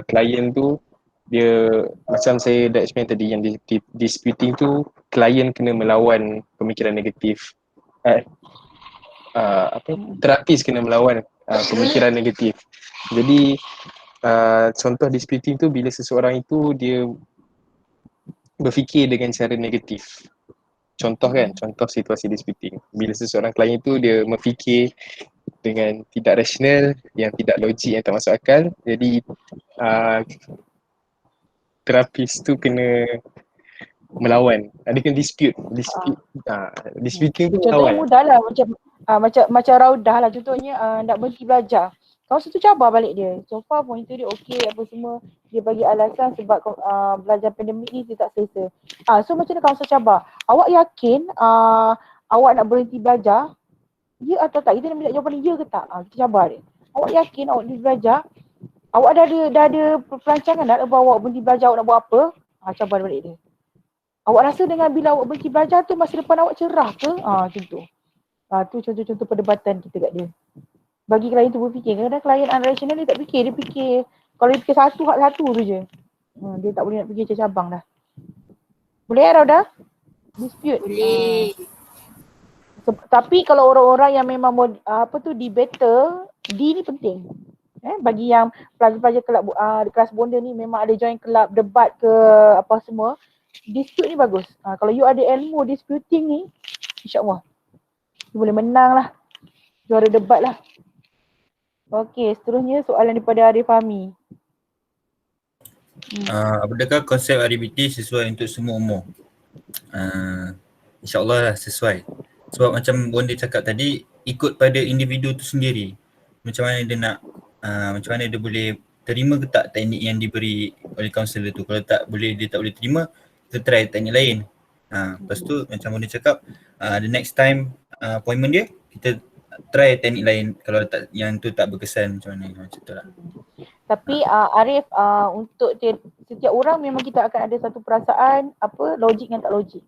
klien tu dia macam saya dah explain tadi yang disputing tu klien kena melawan pemikiran negatif. Terapis kena melawan pemikiran negatif. Jadi contoh disputing tu bila seseorang itu dia berfikir dengan cara negatif. Contoh situasi disputing. Bila seseorang klien itu dia berfikir dengan tidak rasional, yang tidak logik, yang tak masuk akal. Jadi terapis tu kena melawan. Dia kena dispute. Disputing tu Contohnya melawan. mudah lah macam Raudah lah contohnya nak berhenti belajar. Kaunselor tu cabar balik dia. So far pointer dia okey apa semua. Dia bagi alasan sebab belajar pandemik ni dia tak selesa. So macam mana kaunselor cabar? Awak yakin awak nak berhenti belajar? Ya atau tak? Kita nak minta jawapan ya ke tak? Kita cabar dia. Awak yakin awak berhenti belajar? Awak dah ada perancangan tak bahawa awak berhenti belajar awak nak buat apa? Cabar balik dia. Awak rasa dengan bila awak berhenti belajar tu masa depan awak cerah ke? Macam tu. Tu contoh-contoh perdebatan kita kat dia. Bagi klien tu berfikir. Kadang-kadang klien unrational dia tak fikir. Dia fikir, kalau dia fikir satu tu je. Dia tak boleh nak fikir cabang dah. Boleh Rauda? Dispute. Boleh. Tapi kalau orang-orang yang memang debater, D ni penting. Bagi yang pelajar-pelajar kelab kelas bonda ni memang ada join kelab debat ke apa semua, dispute ni bagus. Kalau you ada ilmu disputing ni, insya-Allah you boleh menang lah. Juara debat lah. Okey, seterusnya soalan daripada Arif Fahmi. Apakah konsep RBT sesuai untuk semua umur? InsyaAllah lah sesuai. Sebab macam Bonda cakap tadi, ikut pada individu tu sendiri. Macam mana dia nak, macam mana dia boleh terima ke tak teknik yang diberi oleh kaunselor tu. Kalau tak boleh, dia tak boleh terima, kita try teknik lain. Lepas tu macam Bonda cakap, the next time appointment dia, kita try teknik lain kalau tak, yang tu tak berkesan macam mana, macam tu lah. Tapi Arif, untuk setiap orang memang kita akan ada satu perasaan logik dan tak logik.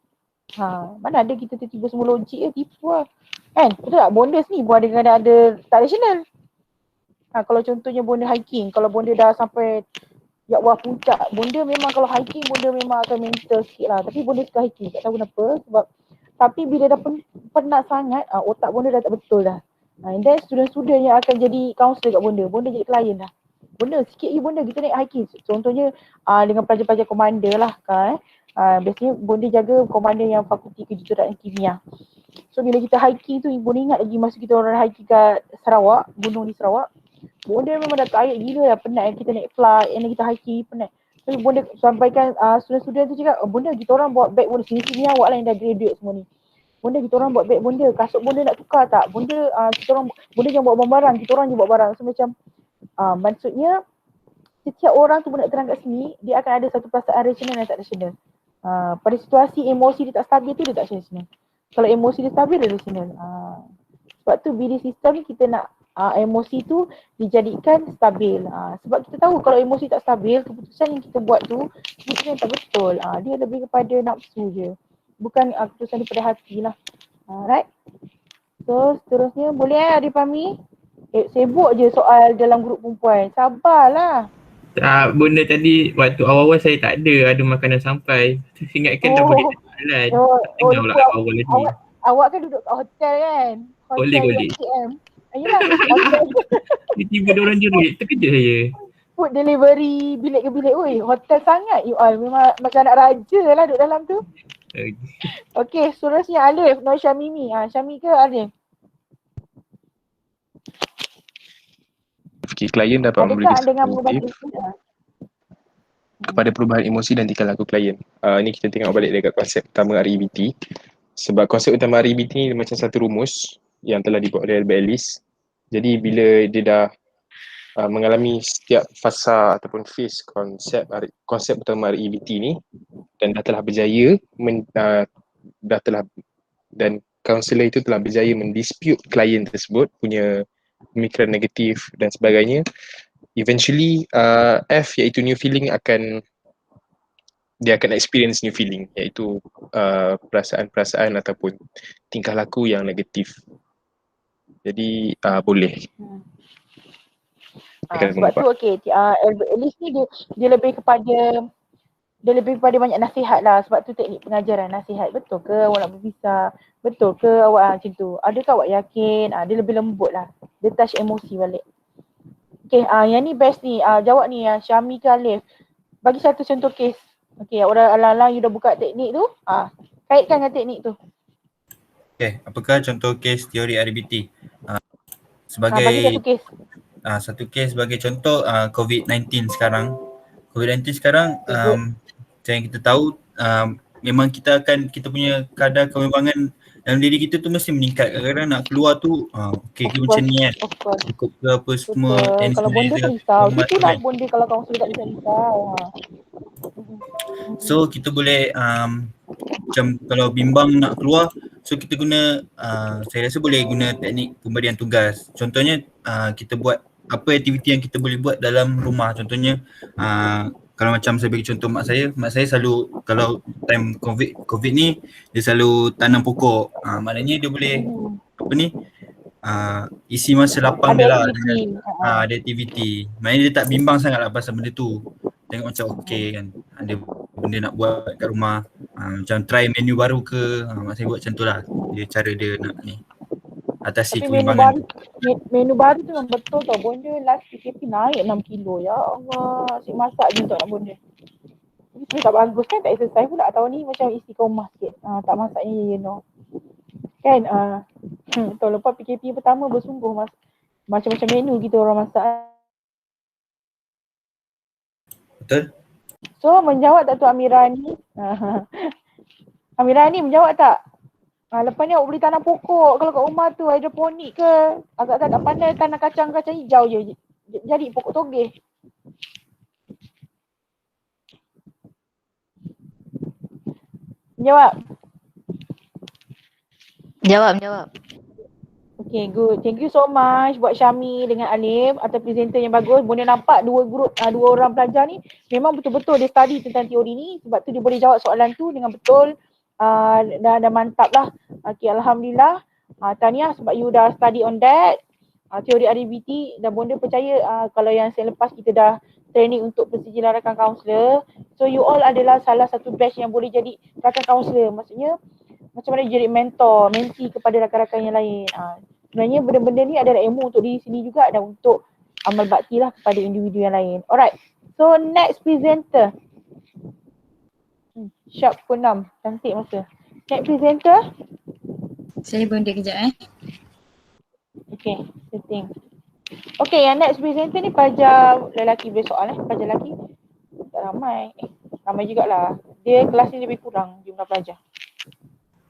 Mana ada kita tiba-tiba semua logik tipu lah. Kan? Betul tak? Bonda ni pun ada kadang ada tak rasional. Kalau contohnya bonda hiking, kalau bonda dah sampai puncak, bonda memang kalau hiking bonda memang akan mental sikit lah. Tapi bonda suka hiking, tak tahu kenapa. Sebab tapi bila dah penat sangat, otak bonda dah tak betul dah. And then student-student yang akan jadi kaunselor kat bonda jadi klien dah. Bonda sikit je bonda kita naik hiking. Contohnya dengan pelajar-pelajar komander lah kan. Biasanya bonda jaga komander yang fakulti kejuruteraan kimia. So bila kita hiking tu, bonda ingat lagi masa kita orang hiking kat Sarawak, gunung di Sarawak. Bonda memang dah tired gila lah, penat kita naik flight, and kita hiking penat. So bonda sampaikan student-student tu cakap, bonda kita orang buat bag bonda, sini-sini awak lah yang dah graduate semua ni. Bonda kita orang buat bag bonda, kasut bonda nak tukar tak? Bonda bonda jangan buat barang, kita orang je buat barang. So macam maksudnya setiap orang tu nak terang kat sini, dia akan ada satu perasaan rasional dan tak rasional. Pada situasi emosi dia tak stabil tu dia tak rasional. Kalau emosi dia stabil dia rasional. Sebab tu BD sistem kita nak emosi tu dijadikan stabil. Sebab kita tahu kalau emosi tak stabil, keputusan yang kita buat tu keputusan yang tak betul. Dia lebih kepada nafsu je. Bukan keputusan daripada hati lah. Right? So seterusnya boleh Arif Fahmi? Sibuk je soal dalam grup perempuan. Sabarlah. Benda tadi waktu awal-awal saya tak ada makanan sampai. Saya ingatkan dah boleh jalan. Tak dengar pula awal lagi. Awak kan duduk kat hotel kan? Hotel Boleh. Ayolah, hotel. Tiba-tiba dia orang jerit, terkejut saya. Food delivery bilik ke bilik. Oi, hotel sangat you all. Memang macam anak raja lah duduk dalam tu. Okey, seterusnya Alif, Nur Syamimi. Syami ke Alif? Okay, klien dapat memberi kesan kepada perubahan emosi dan tingkah laku klien. Ini kita tengok balik dekat konsep utama REBT. Sebab konsep utama REBT ni macam satu rumus yang telah dibuat oleh Albert Ellis. Jadi bila dia dah mengalami setiap fasa ataupun phase konsep utama REBT ni dan dah telah berjaya dan kaunselor itu telah berjaya mendispute klien tersebut punya pemikiran negatif dan sebagainya, eventually F iaitu new feeling akan dia akan experience new feeling, iaitu perasaan-perasaan ataupun tingkah laku yang negatif. Jadi boleh. Sebab tu Alice ni dia lebih kepada banyak nasihat lah. Sebab tu teknik pengajaran nasihat. Betul ke awak nak berpisah? Betul ke awak macam tu? Adakah awak yakin? Dia lebih lembut lah. Dia touch emosi balik. Okay, yang ni best ni. Jawab ni Syami ke Alif. Bagi satu contoh kes. Okay, orang alang-alang you dah buka teknik tu. Kaitkan dengan teknik tu. Okay, apakah contoh kes teori RBT? Sebagai bagi satu kes. Satu kes sebagai contoh COVID-19 sekarang. COVID-19 sekarang macam yang kita tahu memang kita punya kadar kebimbangan dalam diri kita tu mesti meningkat. Kadang-kadang nak keluar tu okey ke macam ni kan. Cukup ke apa semua. Kalau bonda tak risau. Itu nak bonda kalau kaunselor tak risau. So kita boleh macam kalau bimbang nak keluar, so kita guna saya rasa boleh guna teknik pemberian tugas. Contohnya kita buat apa aktiviti yang kita boleh buat dalam rumah. Contohnya kalau macam saya bagi contoh mak saya selalu kalau time COVID ni dia selalu tanam pokok. Maknanya dia boleh isi masa lapang dia lah dengan ada aktiviti. Maknanya dia tak bimbang sangat lah pasal benda tu. Tengok macam okey kan, ada benda nak buat kat rumah, macam try menu baru ke, mak saya buat macam tu lah. Dia cara dia nak ni atasi kebimbangan. Menu baru tu memang betul tau. Bonda last PKP naik 6 kilo. Ya Allah, asyik masak je untuk nak bonda. Tapi tak bagus kan, tak exercise pula tahun ni, macam istiqomah sikit. Tak masaknya kan. Tahun lepas PKP pertama bersungguh macam-macam menu kita orang masak. Betul. So menjawab tak tu Amira ni? Amira ni menjawab tak? Lepas ni awak boleh tanam pokok kalau kat rumah tu, hidroponik ke, agak-agak pandai tanam kacang-kacang hijau je. Jadi pokok togeh. Menjawab? Menjawab. Okay, good. Thank you so much buat Syami dengan Alif atau presenter yang bagus. Bonda nampak dua orang pelajar ni memang betul-betul dia study tentang teori ni, sebab tu dia boleh jawab soalan tu dengan betul. Dah mantap lah. Okay, Alhamdulillah. Tahniah sebab you dah study on that. Teori RBT, dan bonda percaya kalau yang selepas kita dah training untuk persijilan rakan kaunselor. So you all adalah salah satu batch yang boleh jadi rakan kaunselor. Maksudnya macam mana jadi mentor, mentee kepada rakan-rakan yang lain. Sebenarnya benda-benda ni adalah ilmu untuk diri sendiri juga dan untuk amal bakti lah kepada individu yang lain. Alright, so next presenter. Sharp pukul 6, cantik masa. Next presenter. Saya bonda kejap Okay, setting. Okay, yang next presenter ni pelajar lelaki bersoal pelajar lelaki. Tak ramai. Ramai jugalah. Dia kelas ni lebih kurang jumlah pelajar.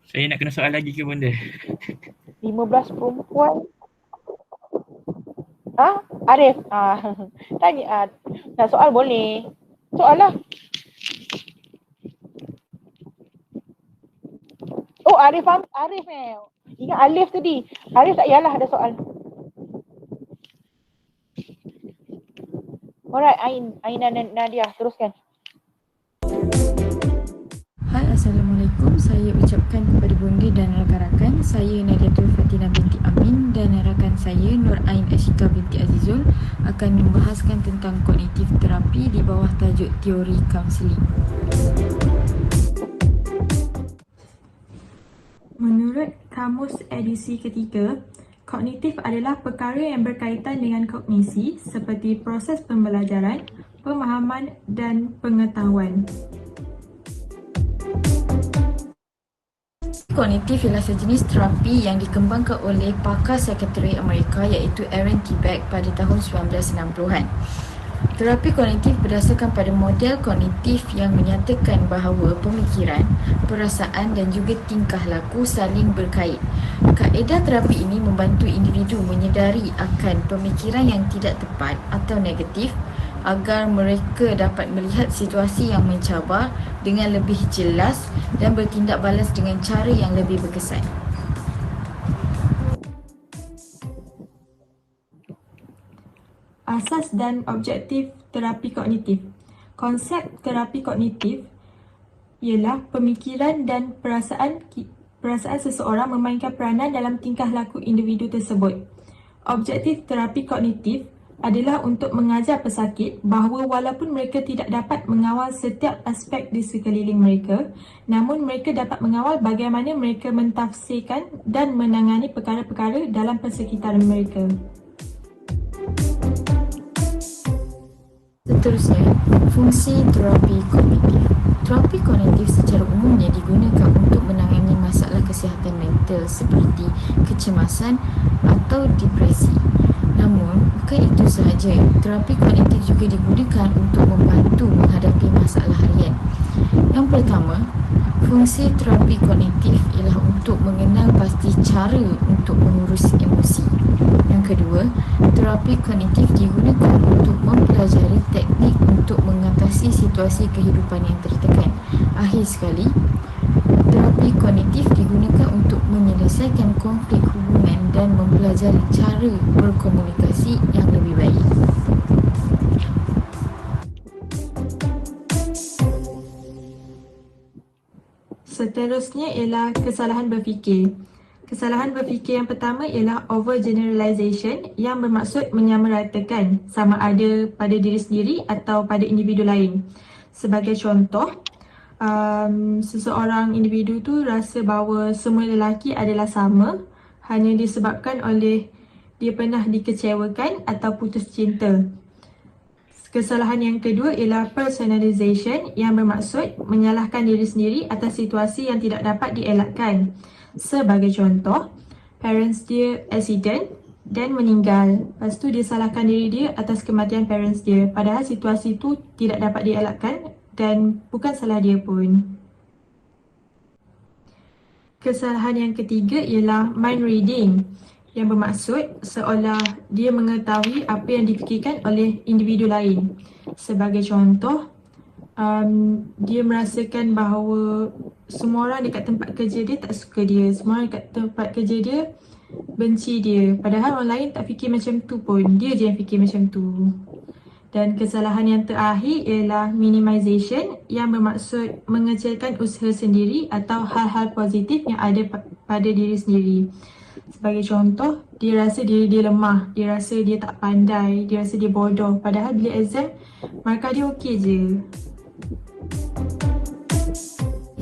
Saya nak kena soal lagi ke bonda? 15 perempuan. Arif. Tanya. Nak soal boleh. Soal lah. Oh, Arif ingat Alif tadi. Arif tak yalah ada soal. Alright, Aina dan Nadia, teruskan. Hai, Assalamualaikum. Saya ucapkan kepada bonda dan rakan-rakan, saya Nadiatul Fatina binti Amin dan rakan saya Nur Ain Ashika binti Azizul akan membahaskan tentang kognitif terapi di bawah tajuk teori kaunseling. Menurut Kamus Edisi ketiga, kognitif adalah perkara yang berkaitan dengan kognisi seperti proses pembelajaran, pemahaman dan pengetahuan. Kognitif ialah sejenis terapi yang dikembangkan oleh pakar psikiatri Amerika iaitu Aaron T. Beck pada tahun 1960-an. Terapi kognitif berdasarkan pada model kognitif yang menyatakan bahawa pemikiran, perasaan dan juga tingkah laku saling berkait. Kaedah terapi ini membantu individu menyedari akan pemikiran yang tidak tepat atau negatif agar mereka dapat melihat situasi yang mencabar dengan lebih jelas dan bertindak balas dengan cara yang lebih berkesan. Asas dan objektif terapi kognitif. Konsep terapi kognitif ialah pemikiran dan perasaan seseorang memainkan peranan dalam tingkah laku individu tersebut. Objektif terapi kognitif adalah untuk mengajar pesakit bahawa walaupun mereka tidak dapat mengawal setiap aspek di sekeliling mereka, namun mereka dapat mengawal bagaimana mereka mentafsirkan dan menangani perkara-perkara dalam persekitaran mereka. Seterusnya, fungsi terapi kognitif. Terapi kognitif secara umumnya digunakan untuk menangani masalah kesihatan mental seperti kecemasan atau depresi. Namun, bukan itu sahaja. Terapi kognitif juga digunakan untuk membantu menghadapi masalah harian. Yang pertama, fungsi terapi kognitif ialah untuk mengenal pasti cara untuk mengurus emosi. Yang kedua, terapi kognitif digunakan untuk mempelajari teknik untuk mengatasi situasi kehidupan yang tertekan. Akhir sekali, terapi kognitif digunakan untuk menyelesaikan konflik hubungan dan mempelajari cara berkomunikasi yang lebih baik. Seterusnya ialah kesalahan berfikir. Kesalahan berfikir yang pertama ialah overgeneralization yang bermaksud menyamaratakan sama ada pada diri sendiri atau pada individu lain. Sebagai contoh, seseorang individu tu rasa bahawa semua lelaki adalah sama hanya disebabkan oleh dia pernah dikecewakan atau putus cinta. Kesalahan yang kedua ialah personalization yang bermaksud menyalahkan diri sendiri atas situasi yang tidak dapat dielakkan. Sebagai contoh, parents dia accident dan meninggal. Lepas tu dia salahkan diri dia atas kematian parents dia. Padahal situasi itu tidak dapat dielakkan dan bukan salah dia pun. Kesalahan yang ketiga ialah mind reading yang bermaksud seolah dia mengetahui apa yang difikirkan oleh individu lain. Sebagai contoh, dia merasakan bahawa semua orang dekat tempat kerja dia tak suka dia, semua orang dekat tempat kerja dia benci dia, padahal orang lain tak fikir macam tu pun, dia je yang fikir macam tu. Dan kesalahan yang terakhir ialah minimization yang bermaksud mengecilkan usaha sendiri atau hal-hal positif yang ada pada diri sendiri. Sebagai contoh, dia rasa diri dia lemah, dia rasa dia tak pandai, dia rasa dia bodoh, padahal bila exam markah dia okey je.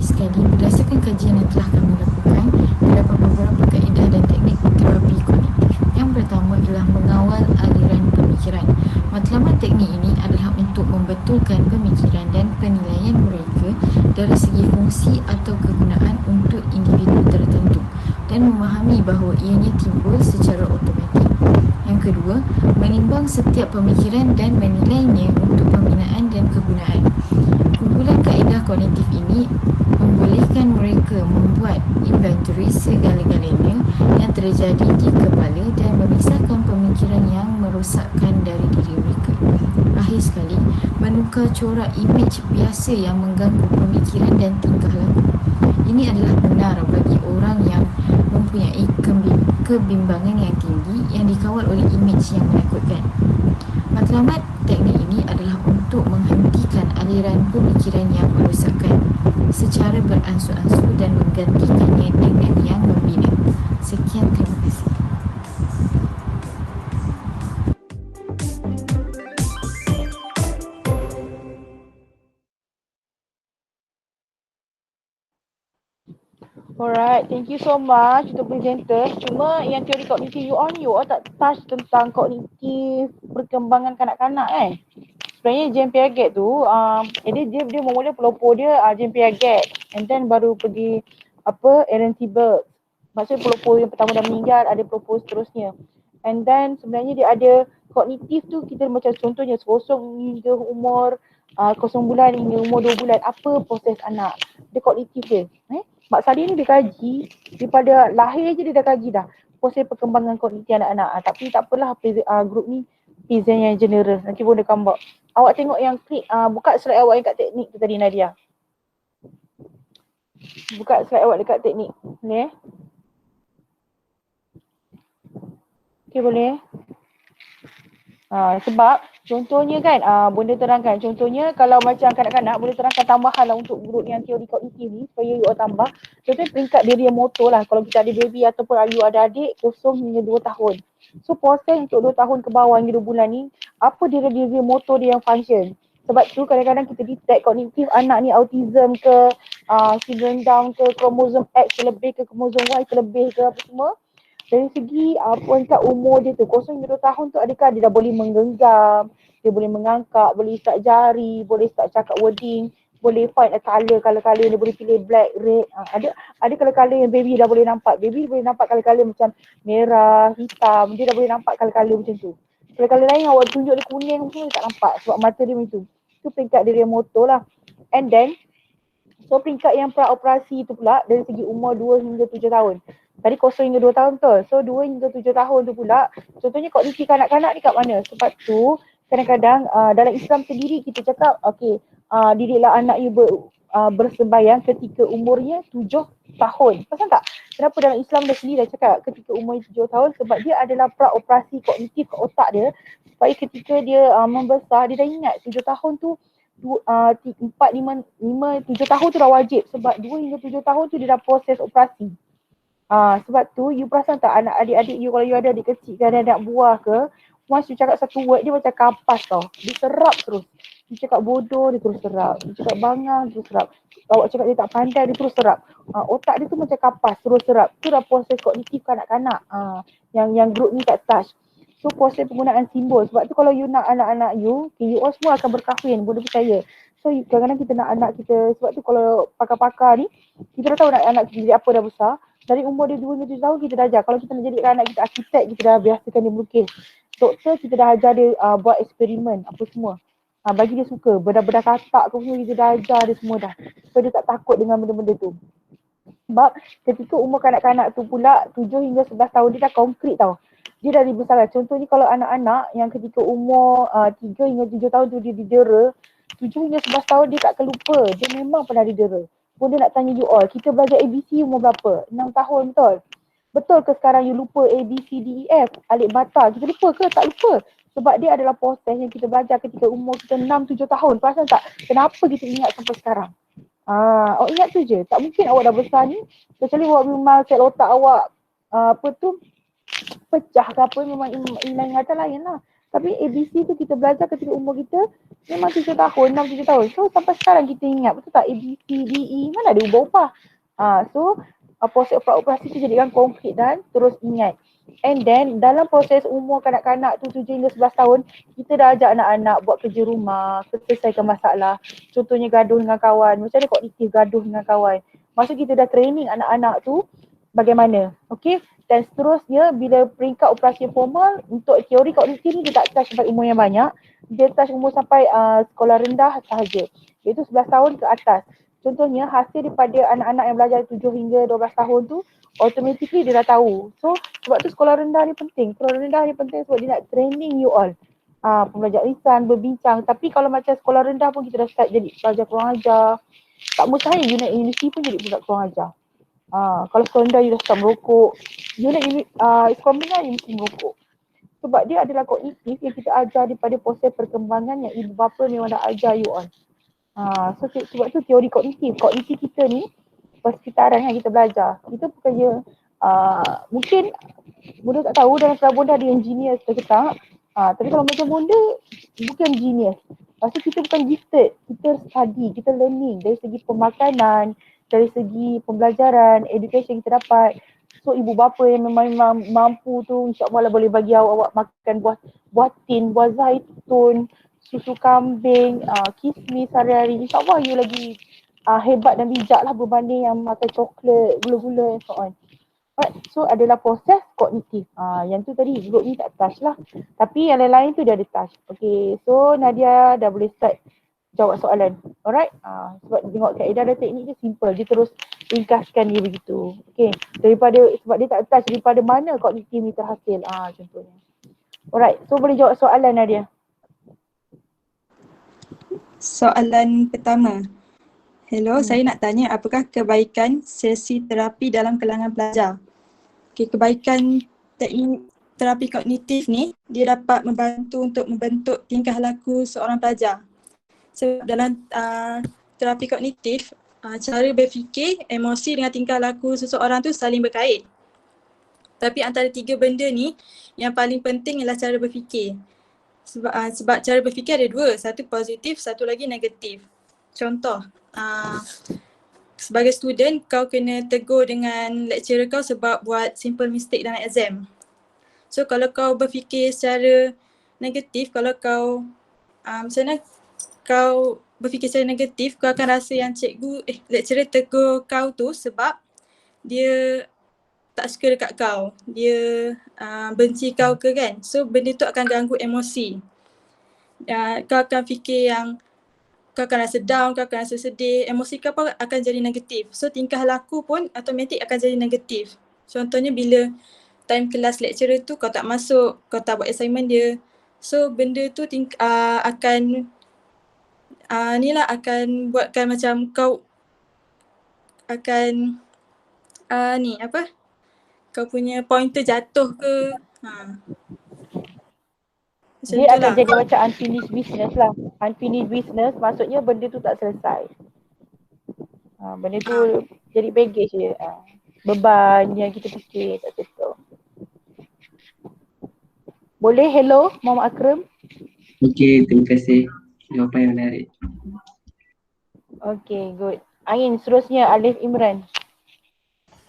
Sekali, berdasarkan kajian yang telah kami lakukan, terdapat beberapa kaedah dan teknik terapi kognitif. Yang pertama ialah mengawal aliran pemikiran. Matlamat teknik ini adalah untuk membetulkan pemikiran dan penilaian mereka dari segi fungsi atau kegunaan untuk individu tertentu dan memahami bahawa ianya timbul secara automatik. Yang kedua, menimbang setiap pemikiran dan menilainya untuk pembinaan dan kegunaan. Kumpulan kaedah kognitif ini membolehkan mereka membuat inventory segala-galanya yang terjadi di kepala dan memisahkan pemikiran yang merosakkan dari diri mereka. Akhir sekali, menukar corak imej biasa yang mengganggu pemikiran dan tingkah laku. Ini adalah benar bagi orang yang mempunyai kebimbangan yang tinggi yang dikawal oleh imej yang menakutkan. Matlamat teknik ini adalah untuk menghentikan aliran pemikiran yang merosakkan secara beransur-ansur dan menggantikannya dengan yang membina. Sekian, terima kasih. Alright, thank you so much untuk presenters. Cuma yang teori kognitif you tak touch tentang kognitif perkembangan kanak-kanak kan. Sebenarnya Jane Piaget tu, dia memula pelopor dia Jane Piaget and then baru pergi Aaron Tiberg. Maksudnya pelopor yang pertama dah meninggal, ada pelopor seterusnya. And then sebenarnya dia ada kognitif tu, kita macam contohnya 0 hingga umur 0 bulan hingga umur 2 bulan. Apa proses anak? Dia kognitif dia. Mak Sadi ni dia kaji, daripada lahir je dia dah kaji dah proses perkembangan kognitif anak-anak. Tapi tak apalah, grup ni present yang general. Nanti pun dia gambar. Awak tengok yang klik, buka slide awak yang kat teknik tu tadi Nadia. Buka slide awak dekat teknik. Boleh? Okay, boleh? Sebab contohnya kan, Bunda terangkan, contohnya kalau macam kanak-kanak boleh terangkan tambahan lah untuk group yang teori kognitif ni supaya you all tambah. Contohnya peringkat diri yang motor lah, kalau kita ada baby ataupun you ada adik 0 hingga 2 tahun. So proses untuk 2 tahun ke bawah hingga 2 bulan ni, apa diri motor dia yang function. Sebab tu kadang-kadang kita detect kognitif anak ni autism ke, syndrome Down ke, kromosom X ke lebih ke, kromosom Y ke lebih ke apa semua. Dari segi peringkat umur dia tu, 0 hingga 2 tahun tu adakah dia dah boleh menggenggam, dia boleh mengangkat, boleh start jari, boleh start cakap wording, boleh find a colour dia boleh pilih black, red. Ada colour-colour yang baby dah boleh nampak. Baby boleh nampak colour-colour macam merah, hitam, dia dah boleh nampak colour-colour macam tu. Colour-colour lain awak tunjuk dia kuning semua dia tak nampak sebab mata dia macam tu. Itu peringkat dia motor lah. And then, so peringkat yang pra-operasi tu pula dari segi umur 2 hingga 7 tahun. Tadi 0 hingga 2 tahun betul. So 2 hingga 7 tahun tu pula, contohnya kognitif kanak-kanak ni kat mana? Sebab tu kadang-kadang dalam Islam sendiri kita cakap didiklah anak you bersembayang ketika umurnya 7 tahun. Pasal tak? Kenapa dalam Islam dah sendiri dah cakap ketika umurnya 7 tahun? Sebab dia adalah pra-operasi kognitif ke otak dia supaya ketika dia membesar dia dah ingat 7 tahun tu 4, 5, 7 tahun tu dah wajib sebab 2 hingga 7 tahun tu dia dah proses operasi. Sebab tu you perasan tak anak adik-adik you, kalau you ada adik kecil ke ada anak buah ke, once you cakap satu word dia macam kapas tau. Dia serap terus. You cakap bodoh dia terus serap. You cakap bangang dia terus serap. Awak cakap dia tak pandai dia terus serap. Otak dia tu macam kapas terus serap. Tu dah proses kognitif kanak-kanak. Yang group ni tak touch. So proses penggunaan simbol. Sebab tu kalau you nak anak-anak you, you all semua akan berkahwin, boleh percaya. So kadang-kadang kita nak anak kita, sebab tu kalau pakar-pakar ni, kita dah tahu nak anak kita jadi apa dah besar. Dari umur dia 2 hingga 7 tahun kita dah ajar. Kalau kita nak jadikan anak kita arkitek, kita dah biasakan dia melukis. Doktor kita dah ajar dia buat eksperimen apa semua. Bagi dia suka, bedah-bedah katak ke semua kita dah ajar dia semua dah. So dia tak takut dengan benda-benda tu. Sebab ketika umur kanak-kanak tu pula 7 hingga 11 tahun dia dah konkret tau. Dia dah dibesarkan. Contohnya kalau anak-anak yang ketika umur 3 hingga 7 tahun tu dia didera, 7 hingga 11 tahun dia takkan lupa. Dia memang pernah didera. Bunda nak tanya you all, kita belajar ABC umur berapa? 6 tahun betul? Betul ke sekarang you lupa A, B, C, D, E, F, alik bata? Kita lupa ke? Tak lupa. Sebab dia adalah proses yang kita belajar ketika umur kita 6-7 tahun. Perasan tak? Kenapa kita ingat sampai sekarang? Awak ingat tu je. Tak mungkin awak dah besar ni, kecuali awak memang sel otak awak pecah ke apa, memang hilang ingatan lain lah. Tapi ABC tu kita belajar ketika umur kita memang 7 tahun, 6-7 tahun. So sampai sekarang kita ingat, betul tak? A, B, C, D, E, mana ada ubah-ubah. So proses operasi tu jadikan konkret dan terus ingat. And then dalam proses umur kanak-kanak tu 7 hingga 11 tahun, kita dah ajak anak-anak buat kerja rumah, selesaikan masalah. Contohnya gaduh dengan kawan, macam mana kognitif gaduh dengan kawan. Maksud kita dah training anak-anak tu bagaimana. Okay? Dan seterusnya bila peringkat operasi formal untuk teori kognitif ni dia tak touch sampai umur yang banyak. Dia touch umur sampai sekolah rendah sahaja. Iaitu 11 tahun ke atas. Contohnya hasil daripada anak-anak yang belajar 7 hingga 12 tahun tu automatically dia dah tahu. So sebab tu sekolah rendah ni penting. Sekolah rendah ni penting sebab dia nak training you all. Pembelajar lisan, berbincang. Tapi kalau macam sekolah rendah pun kita dah start jadi pelajar kurang ajar. Tak mustahil unit universiti pun jadi budak kurang ajar. Kalau sekolah rendah you dah start merokok. Unit sekolah rendah you mesti merokok. Sebab dia adalah kognitif yang kita ajar daripada proses perkembangan yang ibu bapa memang dah ajar you all. So sebab tu teori kognitif. Kognitif kita ni persekitaran yang kita belajar. Kita bukannya mungkin Bunda tak tahu dalam kelas Bunda ada yang genius ke tak. Tapi kalau macam Bunda bukan genius. Maksud kita bukan gifted. Kita study, kita learning dari segi pemakanan, dari segi pembelajaran, education kita dapat. So ibu bapa yang memang mampu tu insya-Allah boleh bagi awak makan buah tin, buah zaitun, susu kambing, kismis hari-hari. InsyaAllah you lagi hebat dan bijak lah berbanding yang makan coklat, gula-gula and so on. Right. So adalah proses kognitif. Yang tu tadi group ni tak touch lah. Tapi yang lain-lain tu dia ada touch. Okay, so Nadia dah boleh start jawab soalan. Alright. Sebab tengok kaedah dan teknik dia simple. Dia terus ringkaskan dia begitu. Okay. Sebab dia tak touch daripada mana kognitif ni terhasil. Contohnya. Alright. So boleh jawab soalan Nadia. Soalan pertama. Hello, saya nak tanya apakah kebaikan sesi terapi dalam kalangan pelajar? Okay, kebaikan teknik terapi kognitif ni dia dapat membantu untuk membentuk tingkah laku seorang pelajar. Sebab dalam terapi kognitif, cara berfikir, emosi dengan tingkah laku seseorang tu saling berkait. Tapi antara 3 benda ni yang paling penting ialah cara berfikir. Sebab cara berfikir ada 2, satu positif, satu lagi negatif. Contoh, sebagai student kau kena tegur dengan lecturer kau sebab buat simple mistake dalam exam. So kalau kau berfikir secara negatif, kalau kau macam mana kau berfikir secara negatif, kau akan rasa yang lecturer tegur kau tu sebab dia tak suka dekat kau, dia benci kau ke kan. So benda tu akan ganggu emosi. Kau akan fikir yang kau akan rasa down, kau akan rasa sedih, emosi kau pun akan jadi negatif. So tingkah laku pun automatik akan jadi negatif. Contohnya bila time kelas lecturer tu kau tak masuk, kau tak buat assignment dia. So benda tu akan akan buatkan macam kau akan kau punya pointer jatuh ke. Dia akan jadi macam unfinished business lah. Unfinished business maksudnya benda tu tak selesai. Benda tu jadi baggage je. Beban yang kita fikir tak betul. Boleh, hello Muhammad Akram. Okey, terima kasih. Jawapan yang menarik. Okay, good. Ain, seterusnya Alif Imran.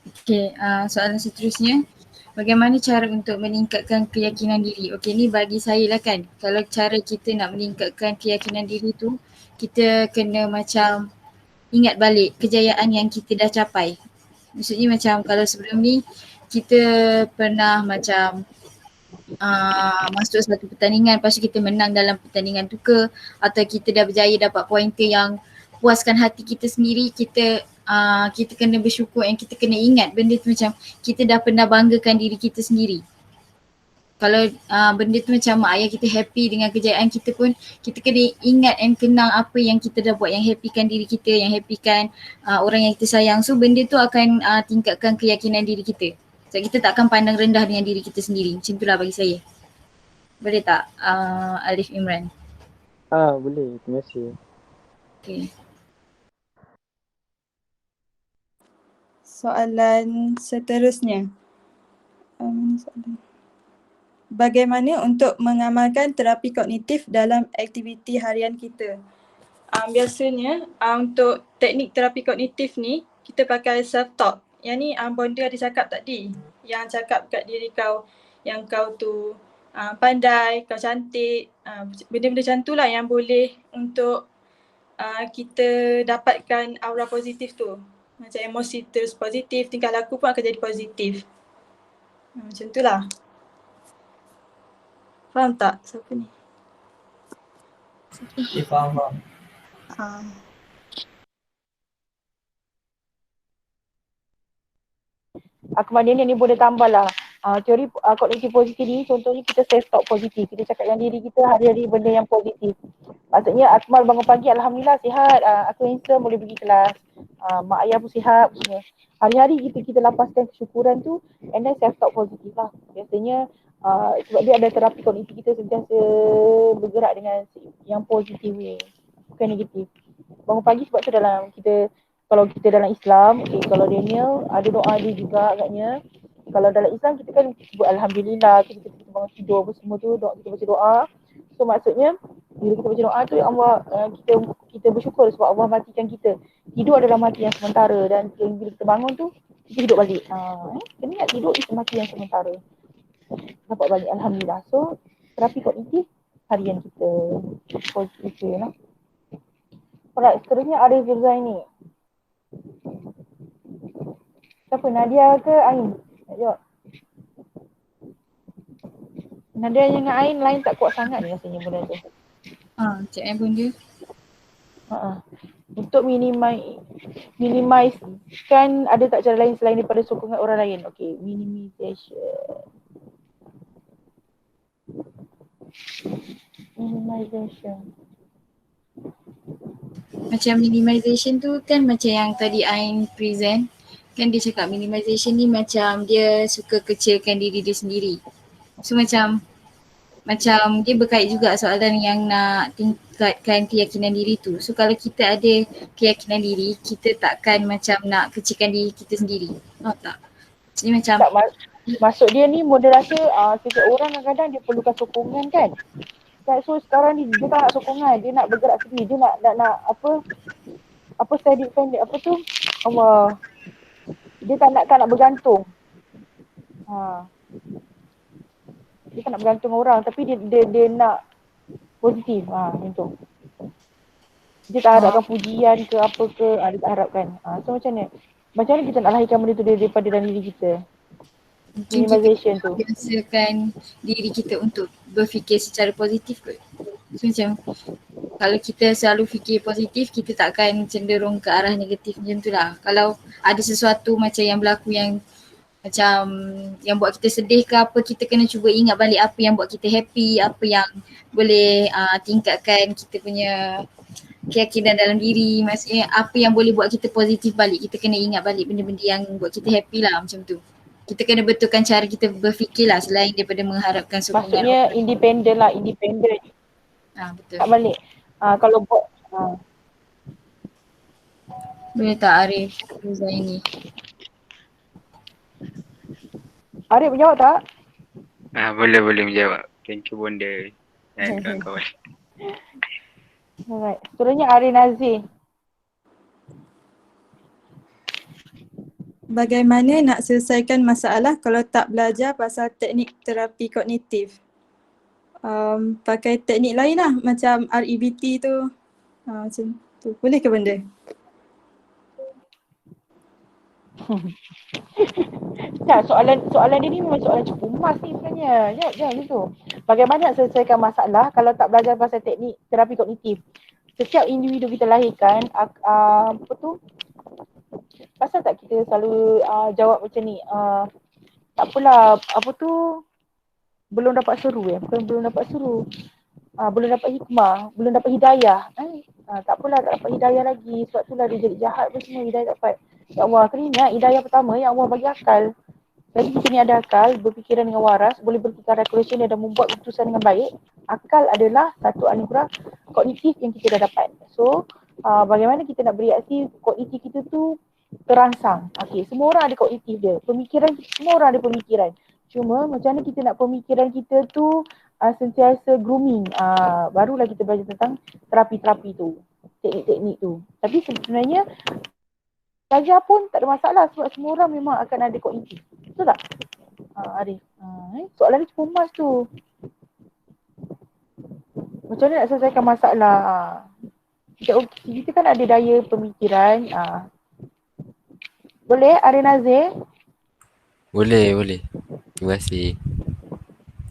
Okey, soalan seterusnya. Bagaimana cara untuk meningkatkan keyakinan diri? Okey, ni bagi saya lah kan. Kalau cara kita nak meningkatkan keyakinan diri tu, kita kena macam ingat balik kejayaan yang kita dah capai. Maksudnya macam kalau sebelum ni kita pernah macam masuk satu pertandingan, lepas tu kita menang dalam pertandingan tu ke, atau kita dah berjaya dapat pointer yang puaskan hati kita sendiri, kita kena bersyukur dan kita kena ingat benda tu macam kita dah pernah banggakan diri kita sendiri. Kalau benda tu macam mak ayah kita happy dengan kejayaan kita pun, kita kena ingat dan kenang apa yang kita dah buat yang happykan diri kita, yang happykan orang yang kita sayang. So benda tu akan tingkatkan keyakinan diri kita. So kita tak akan pandang rendah dengan diri kita sendiri. Macam itulah bagi saya. Boleh tak Alif Imran? Boleh. Terima kasih. Okay. Soalan seterusnya. Bagaimana untuk mengamalkan terapi kognitif dalam aktiviti harian kita? Biasanya untuk teknik terapi kognitif ni kita pakai self-talk. Yang ni Bonda ada cakap tadi. Yang cakap kat diri kau yang kau tu pandai, kau cantik. Benda-benda macam tu lah yang boleh untuk kita dapatkan aura positif tu. Macam emosi terus positif, tingkah laku pun akan jadi positif. Macam tu lah. Faham tak siapa ni? Faham. Kemudian ni boleh tambah lah. Teori kognitif positif ni contohnya kita self-talk positif. Kita cakap dengan diri kita hari-hari benda yang positif. Maksudnya Akmal bangun pagi Alhamdulillah sihat, aku handsome boleh pergi kelas. Mak ayah pun sihat semua. Hari-hari kita lapaskan kesyukuran tu and then self-talk positif lah. Biasanya sebab dia ada terapi kognitif, kita sentiasa bergerak dengan yang positif ni, bukan negatif. Bangun pagi sebab tu dalam kita, kalau kita dalam Islam, kalau Daniel ada doa dia juga agaknya. Kalau dalam Islam kita kan sebut Alhamdulillah, kita bangun tidur apa semua tu, kita baca doa. So maksudnya bila kita baca doa tu, ya Allah, kita bersyukur sebab Allah matikan kita. Tidur adalah mati yang sementara dan bila kita bangun tu, kita hidup balik. Kena ingat tidur itu mati yang sementara. Dapat balik Alhamdulillah. So terapi kognitif harian kita positif lah. Alright, seterusnya Arif Zaini. Siapa? Nadia ke Ain? Nak jawab. Nadia dengan Ain lain tak kuat sangat ni rasanya benda tu. Cik Ain pun dia. Untuk minimize kan ada tak cara lain selain daripada sokongan orang lain? Okay, minimization. Macam minimization tu kan macam yang tadi Ain present. Kan dia cakap minimization ni macam dia suka kecilkan diri dia sendiri. So macam dia berkait juga soalan yang nak tingkatkan keyakinan diri tu. So kalau kita ada keyakinan diri, kita takkan macam nak kecilkan diri kita sendiri. Tahu tak? Jadi macam Tak, maksud dia ni model rasa setiap orang kadang-kadang dia perlukan sokongan kan. So sekarang ni dia tak nak sokongan, dia nak bergerak sendiri, dia nak apa steady pendek apa tu? Allah. Dia tak nak bergantung. Dia tak nak bergantung orang tapi dia nak positif. Macam tu. Dia tak harapkan pujian ke apa ke, dia tak harapkan. So macam ni. Macam mana kita nak lahirkan benda tu daripada dalam diri kita? Minimization tu. biasakan diri kita untuk berfikir secara positif kot. So macam kalau kita selalu fikir positif, kita takkan cenderung ke arah negatif macam tu lah. Kalau ada sesuatu macam yang berlaku yang macam yang buat kita sedih ke apa, kita kena cuba ingat balik apa yang buat kita happy, apa yang boleh tingkatkan kita punya keyakinan dalam diri. Maksudnya apa yang boleh buat kita positif balik, kita kena ingat balik benda-benda yang buat kita happy lah macam tu. Kita kena betulkan cara kita berfikir lah selain daripada mengharapkan sokongan. Maksudnya independen lah, independen. Betul. Tak balik. Kalau buat boleh tak Arif Zaini? Arif menjawab tak? Boleh menjawab. Thank you Bonda dan kawan-kawan. Alright. Seterusnya Arif Nazir. Bagaimana nak selesaikan masalah kalau tak belajar pasal teknik terapi kognitif? Pakai teknik lain lah macam REBT tu. Macam tu. Boleh ke benda? Tak, soalan dia ni memang soalan cukup emas ni sebenarnya. Jangan gitu. Bagaimana nak selesaikan masalah kalau tak belajar pasal teknik terapi kognitif? Setiap individu kita lahirkan, pasal tak kita selalu jawab macam ni, tak apalah, belum dapat seru belum dapat seru. Belum dapat hikmah, belum dapat hidayah. Tak apalah, tak dapat hidayah lagi. Sebab itulah dia jadi jahat pun semua, hidayah tak dapat. Ya Allah, kena ingat hidayah pertama, ya Allah bagi akal. Jadi kita ni ada akal, berfikiran dengan waras, boleh berfikir rasional dan membuat keputusan dengan baik. Akal adalah satu anugerah kognitif yang kita dah dapat. So, bagaimana kita nak bereaksi kognitif kita tu terangsang. Semua orang ada kognitif dia. Pemikiran, semua orang ada pemikiran. Cuma macam mana kita nak pemikiran kita tu sentiasa grooming. Barulah kita belajar tentang terapi-terapi tu. Teknik-teknik tu. Tapi sebenarnya belajar pun tak ada masalah sebab semua orang memang akan ada kognitif. Betul tak? Arif. Soalan ni cukup emas tu. Macam mana nak selesaikan masalah? Kita kan ada daya pemikiran. Boleh Arif Nazir? Boleh. Terima kasih.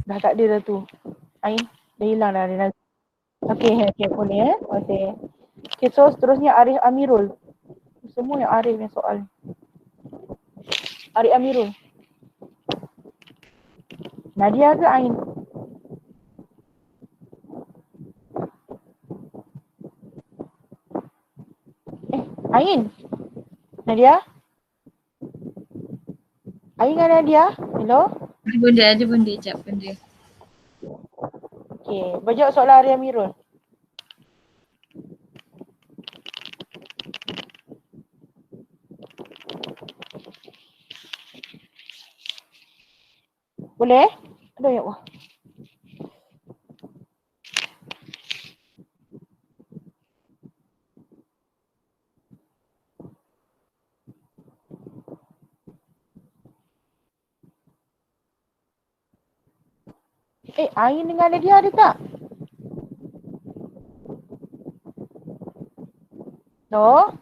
Dah tak ada dah tu. Ain, dah hilang dah Arif Nazir. Okay, boleh Okay. Okay, so seterusnya Arif Amirul. Semua yang Arif yang soal. Arif Amirul. Nadia ke Ain? Ain? Nadia? Ain dengan Nadia? Hello? Ada benda, jap benda. Okay, berjawab soalan Arif Amirul. Boleh? Aduh ya Allah. Ain dengan Nadia ada tak? No?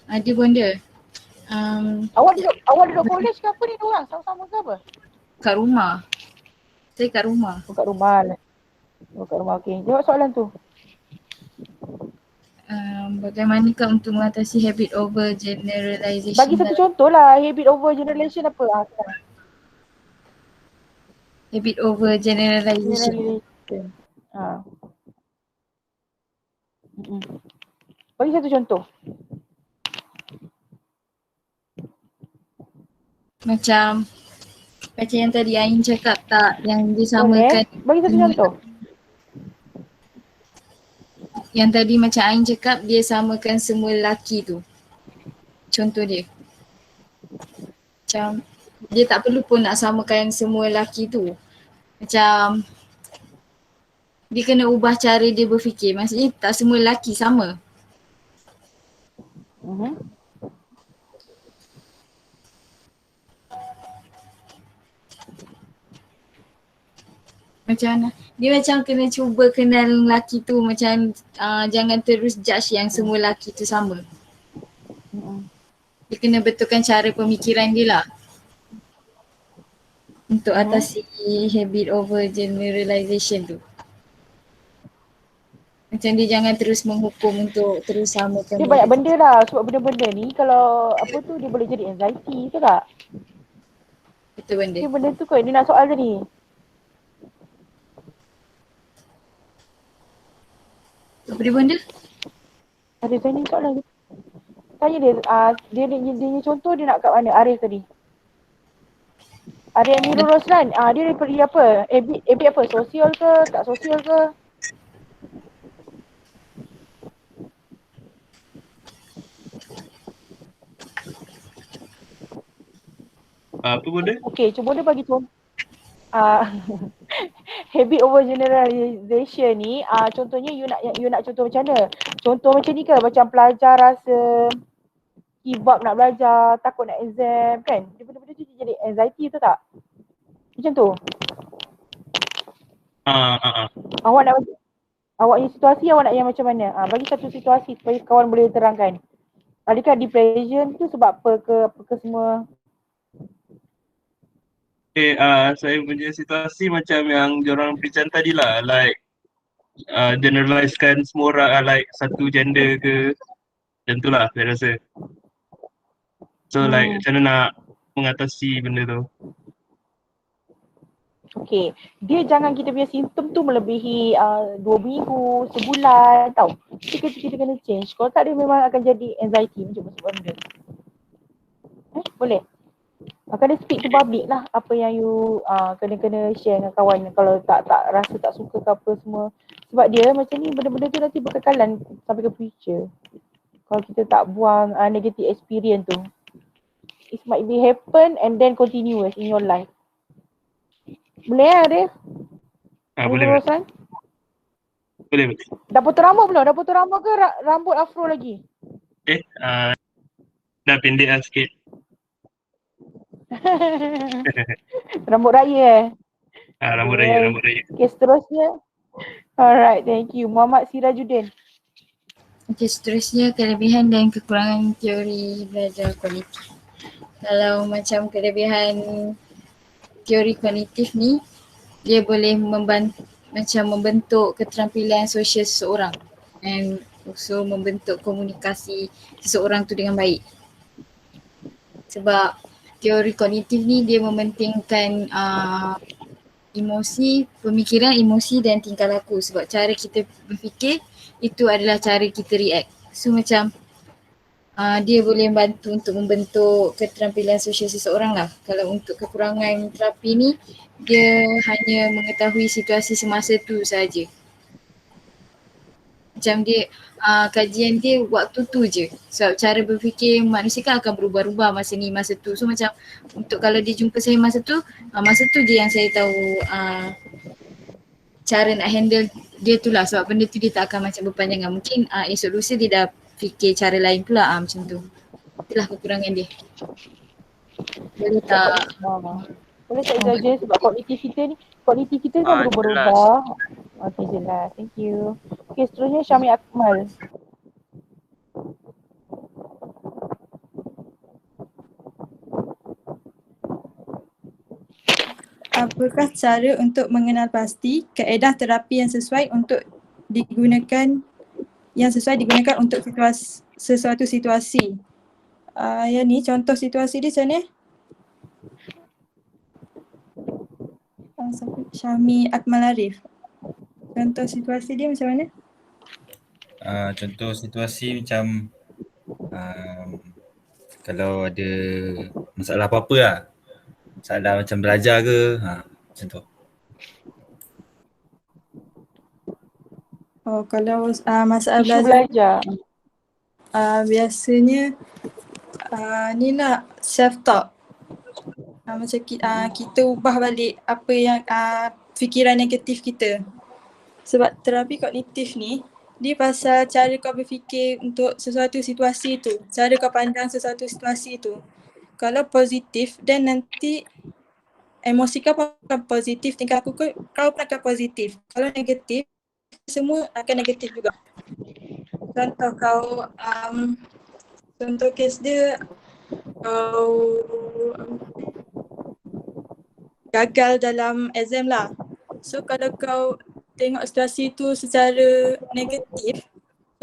Ada benda. Awak duduk college ke apa ni diorang? Sama-sama ke apa? Kat rumah. Saya kat rumah. Kat rumah lah. Kat rumah, okey. Jawab soalan tu. Bagaimanakah untuk mengatasi habit over generalization? Bagi satu contoh lah, habit over generation apa? Habit over generalization. Bagi satu contoh. Macam Macam yang tadi Ain cakap tak, yang Boleh? disamakan Bagi satu contoh. yang tadi macam Ain cakap dia samakan semua lelaki tu. Contoh dia. Macam dia tak perlu pun nak samakan semua lelaki tu. Macam dia kena ubah cara dia berfikir. Maksudnya tak semua lelaki sama. Macam mana? Dia macam kena cuba kenal lelaki tu macam jangan terus judge yang semua lelaki tu sama. Dia kena betulkan cara pemikiran dia lah. Untuk atasi habit over generalization tu. Macam dia jangan terus menghukum untuk terus samakan. Dia banyak benda lah sebab benda-benda ni kalau apa tu dia boleh jadi anxiety ke tak? Betul benda. Dia benda tu kot dia nak soal tadi. Apa dia benda? Ada tanya soalan. Tanya dia, dia contoh dia nak kat mana? Arif tadi. Arif Amirul Roslan, dia daripada apa? AB apa? Sosial ke? Tak sosial ke? Apa benda? Okay, cuba dia bagi contoh. Habit over generalization ni, contohnya you nak contoh macam mana? Contoh macam ni ke? Macam pelajar rasa give up nak belajar, takut nak exam kan? Benda-benda tu jadi anxiety tu tak? Macam tu. Awaknya situasi awak nak yang macam mana? Bagi satu situasi supaya kawan boleh terangkan. Adakah depression tu sebab apa ke semua? Okay, saya punya situasi macam yang diorang bincang tadi lah, like generalisekan semua orang like satu gender ke, macam tu lah saya rasa. So like macam mana nak mengatasi benda tu. Okay, dia jangan kita punya simptom tu melebihi 2 minggu, sebulan tau. Kita kena change. Kalau tak dia memang akan jadi anxiety macam benda. Boleh? Kena speak to public lah apa yang you kena share dengan kawan kalau tak rasa tak suka ke apa semua. Sebab dia macam ni benda-benda tu nanti berkekalan sampai ke future. Kalau kita tak buang negative experience tu. It might be happen and then continuous in your life. Boleh Arif? Boleh. Boleh. Dah potong rambut belum? Dah potong rambut ke rambut afro lagi? Dah pendek lah sikit. Rambut raya Rambut raya. Okay, seterusnya. Alright, thank you. Muhammad Sirajuddin. Okay, seterusnya kelebihan dan kekurangan teori belajar kognitif. Kalau macam kelebihan teori kognitif ni, dia boleh membentuk keterampilan sosial seseorang and also membentuk komunikasi seseorang tu dengan baik. Sebab teori kognitif ni dia mementingkan pemikiran, emosi dan tingkah laku. Sebab cara kita berfikir itu adalah cara kita react. So macam dia boleh bantu untuk membentuk keterampilan sosial seseorang lah. Kalau untuk kekurangan terapi ni, dia hanya mengetahui situasi semasa tu saja. Macam dia, kajian dia waktu tu je. Sebab cara berfikir manusia kan akan berubah-ubah masa ni, masa tu. So macam untuk kalau dia jumpa saya masa tu je yang saya tahu cara nak handle dia tu lah. Sebab benda tu dia tak akan macam berpanjangan. Mungkin esok lusa dia dah fikir cara lain pula macam tu. Itulah kekurangan dia. Boleh tak? Boleh tak exaggerate sebab kognitif kita kan berubah-ubah. Okay, jelas. Thank you. Okay, seterusnya Syami Akmal. Apakah cara untuk mengenal pasti kaedah terapi yang sesuai digunakan untuk sesuatu situasi? Yang ni contoh situasi dia macam ni. Syami Akmal Arif. Contoh situasi dia macam mana? Contoh situasi macam kalau ada masalah apa-apa lah. Masalah macam belajar ke, macam tu. Oh, kalau masalah Isu belajar, belajar. biasanya ni lah self-talk. Macam kita ubah balik apa yang fikiran negatif kita. Sebab terapi kognitif ni, dia pasal cara kau berfikir untuk sesuatu situasi tu. Cara kau pandang sesuatu situasi tu. Kalau positif, then nanti emosi kau pun akan positif, tingkah laku kau pun akan positif. Kalau negatif, semua akan negatif juga. Contoh kau, contoh kes dia, kau gagal dalam exam lah. So kalau kau tengok situasi tu secara negatif,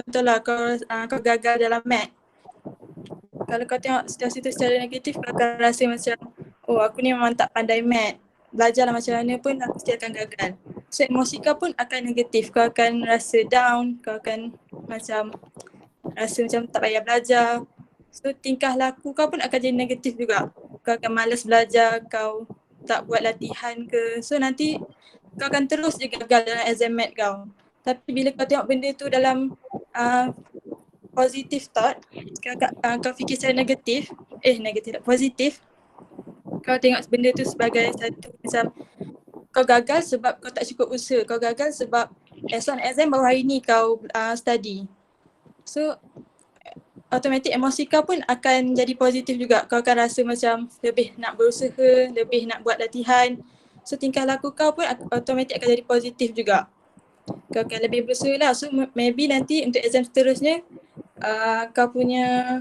contohlah kau gagal dalam math. Kalau kau tengok situasi tu secara negatif, kau akan rasa macam, oh aku ni memang tak pandai math. Belajarlah macam mana pun aku mesti akan gagal. So emosi kau pun akan negatif. Kau akan rasa down, kau akan macam rasa macam tak payah belajar. So tingkah laku kau pun akan jadi negatif juga. Kau akan malas belajar, kau tak buat latihan ke. So nanti kau akan terus je gagal dalam exam math kau. Tapi bila kau tengok benda tu dalam positive thought, kau fikir secara negatif, positif, kau tengok benda tu sebagai satu macam kau gagal sebab kau tak cukup usaha. Kau gagal sebab exam baru hari ni kau study. So automatik emosi kau pun akan jadi positif juga. Kau akan rasa macam lebih nak berusaha, lebih nak buat latihan. So tingkah laku kau pun automatik akan jadi positif juga. Kau akan lebih berusaha lah. So maybe nanti untuk exam seterusnya kau punya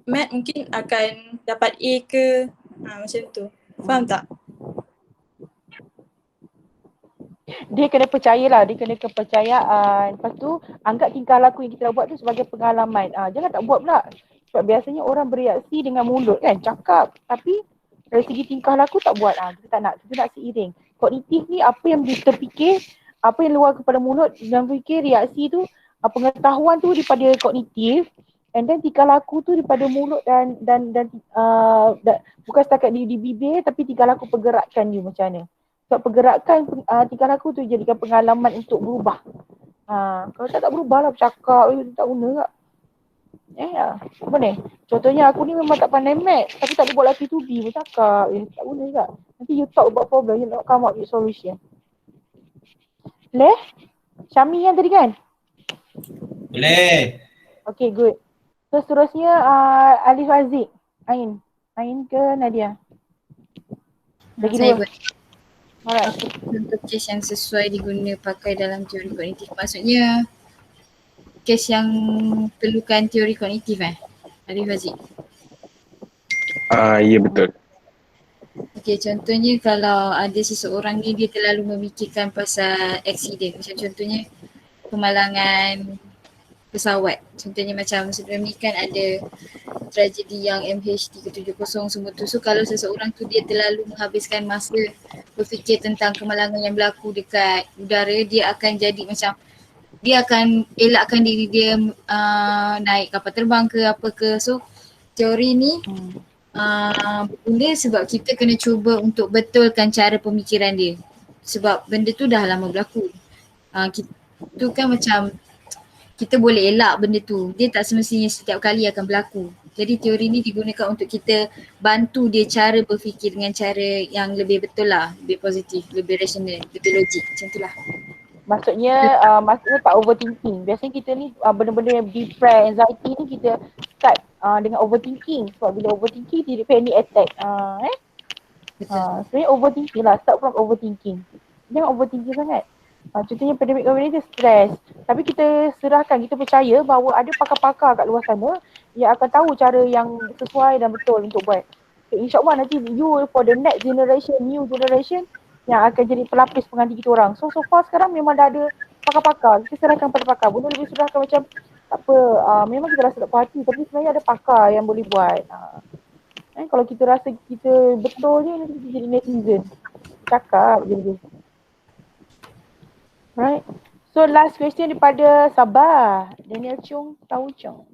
math mungkin akan dapat A ke, macam tu. Faham tak? Dia kena percayalah, dia kena kepercayaan. Lepas tu anggap tingkah laku yang kita buat tu sebagai pengalaman. Jangan tak buat pula. Sebab biasanya orang bereaksi dengan mulut kan, cakap. Tapi dari segi tingkah laku tak buat. Kita tak nak, kita nak seiring. Kognitif ni apa yang kita fikir, apa yang luar kepada mulut dan fikir, reaksi tu, pengetahuan tu daripada kognitif. And then tingkah laku tu daripada mulut dan bukan setakat di bibir, tapi tingkah laku pergerakan you macam mana. Sebab pergerakan tingkah laku tu jadikan pengalaman untuk berubah. Kalau tak berubah lah bercakap, tak guna tak. Apa ni? Contohnya aku ni memang tak pandai math, tapi tak boleh buat laki tu B, bercakap, tak guna tak. Nanti you talk about problem, you not come up with solution. Boleh? Syami yang tadi kan? Boleh. Okay, good. So seterusnya Alif Aziz. Ain ke Nadia? Bagi Saya dua. buat contoh kes yang sesuai diguna pakai dalam teori kognitif. Maksudnya kes yang perlukan teori kognitif Alif Aziz? Ya betul. Okay, contohnya kalau ada seseorang ni dia terlalu memikirkan pasal accident. Macam contohnya kemalangan pesawat. Contohnya macam sebelum ni kan ada tragedi yang MH370 semua tu. So kalau seseorang tu dia terlalu menghabiskan masa berfikir tentang kemalangan yang berlaku dekat udara, dia akan jadi macam dia akan elakkan diri dia naik kapal terbang ke apa ke. So teori ni berguna sebab kita kena cuba untuk betulkan cara pemikiran dia. Sebab benda tu dah lama berlaku. Itu kan macam kita boleh elak benda tu. Dia tak semestinya setiap kali akan berlaku. Jadi teori ni digunakan untuk kita bantu dia cara berfikir dengan cara yang lebih betul lah. Lebih positif, lebih rasional, lebih logik. Macam tu lah. Maksudnya tak overthinking. Biasanya kita ni benda-benda yang depress, anxiety ni kita start dengan overthinking. Sebab bila overthinking dia panic attack. Sebenarnya overthinking lah, start from overthinking. Jangan overthinking sangat. Contohnya pandemik COVID ni dia stres. Tapi kita serahkan, kita percaya bahawa ada pakar-pakar kat luar sana yang akan tahu cara yang sesuai dan betul untuk buat. InsyaAllah nanti you for the next generation, new generation yang akan jadi pelapis pengganti kita orang. So far sekarang memang dah ada pakar-pakar. Kita serahkan pada pakar. Benda lebih serahkan macam tak apa, memang kita rasa tak puas hati tapi sebenarnya ada pakar yang boleh buat. Kalau kita rasa kita betul je, nanti kita jadi netizen. Cakap je. Right. So last question daripada Sabah. Daniel Chung, Tahu Chung.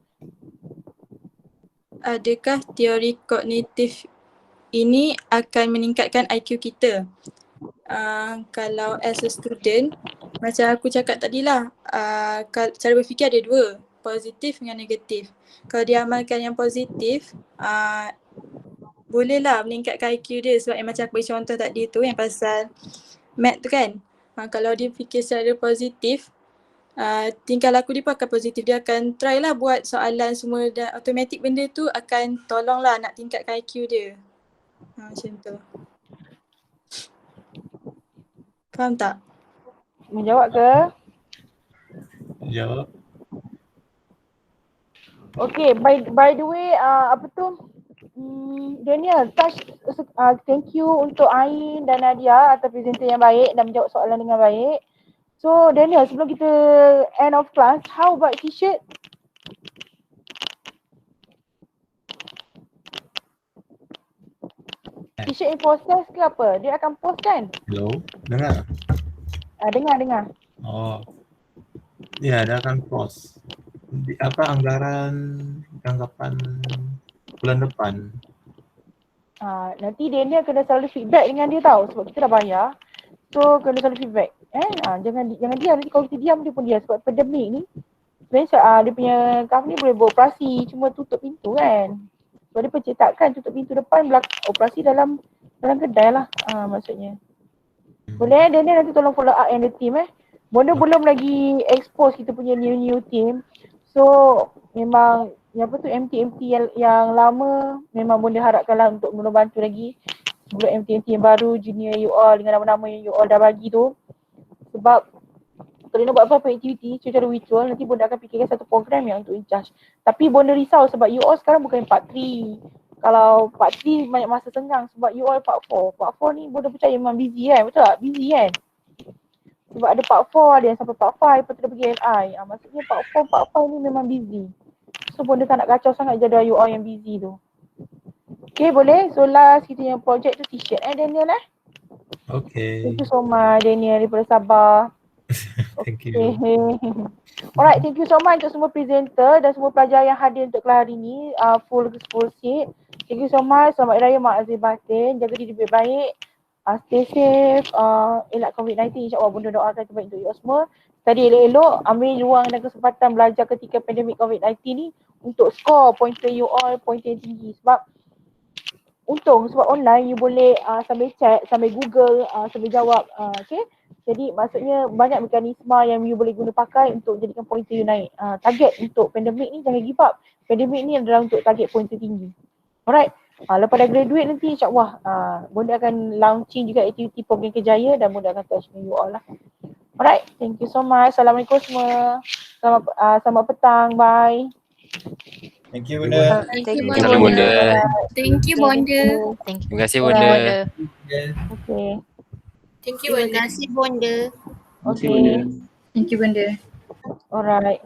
Adakah teori kognitif ini akan meningkatkan IQ kita. Kalau as a student, macam aku cakap tadi lah, cara berfikir ada dua, positif dengan negatif. Kalau dia amalkan yang positif, bolehlah meningkatkan IQ dia sebab yang macam aku bagi contoh tadi tu yang pasal math tu kan. Kalau dia fikir secara positif, tingkah laku dia pun akan positif. Dia akan try lah buat soalan semua dan automatik benda tu akan tolong lah nak tingkatkan IQ dia. Macam tu. Faham tak? Menjawab ke? Jawab. Okay, by the way, apa tu? Daniel, thank you untuk Ain dan Nadia atas presenter yang baik dan menjawab soalan dengan baik. So Daniel, sebelum kita end of class, how about t-shirt? T-shirt info sales ke apa? Dia akan post kan? Hello, dengar? Dengar. Oh, ya, dia akan post. Apa anggaran bulan depan? Nanti Daniel kena selalu feedback dengan dia tahu sebab kita dah bayar. So kena selalu feedback. Jangan diam, nanti kalau kita diam dia pun dia sebab pandemik ni. Sebenarnya dia punya company boleh beroperasi, cuma tutup pintu kan. So dia pencetakkan tutup pintu depan, operasi dalam kedai lah maksudnya. Boleh Daniel nanti tolong follow up and the team Bonda belum lagi expose kita punya new team. So memang MT yang lama memang Bonda harapkanlah untuk membantu lagi sebelum MT yang baru junior you all dengan nama-nama yang you all dah bagi tu. Sebab kalau nak buat apa-apa aktiviti secara virtual, nanti Bonda akan fikirkan satu program yang untuk in charge. Tapi Bonda risau sebab you all sekarang bukan part 3. Kalau part 3 banyak masa senggang sebab you all part 4. Part 4 ni Bonda percaya memang busy kan, betul tak? Busy kan? Sebab ada part 4, ada yang sampai part 5, lepas tu dia pergi LI. Maksudnya part 4, part 5 ni memang busy. So Bonda tak nak kacau sangat jadual you all yang busy tu. Okay, boleh? So last kita yang project tu t-shirt Daniel Okay. Thank you so much Daniel daripada Sabah. Thank you. Alright, thank you so much untuk semua presenter dan semua pelajar yang hadir untuk kelas hari ni. Full seat. Thank you so much. Selamat Raya Mak Azir Batin. Jaga diri baik-baik. Stay safe. Elak COVID-19. InsyaAllah Bunda doakan terbaik untuk you semua. Tadi elok-elok ambil ruang dan kesempatan belajar ketika pandemik COVID-19 ni untuk score pointer you all, pointer yang tinggi. Sebab online you boleh sambil chat, sambil google, sambil jawab. Okay. Jadi maksudnya banyak mekanisme yang you boleh guna pakai untuk jadikan pointer you naik. Target untuk pandemik ni jangan give up. Pandemik ni adalah untuk target pointer tinggi. Alright. Lepas dah graduate nanti insyaAllah Bonda akan launching juga aktiviti program Kejaya dan Bonda akan touch dengan you all lah. Alright. Thank you so much. Assalamualaikum semua. Selamat petang. Bye. Thank you Bunda. Thank you Salam Bunda. Thank you Bonda. Terima kasih Bunda. Okay. Thank you Bonda. Terima kasih Bonda. Okay. Thank you Bunda. Alright.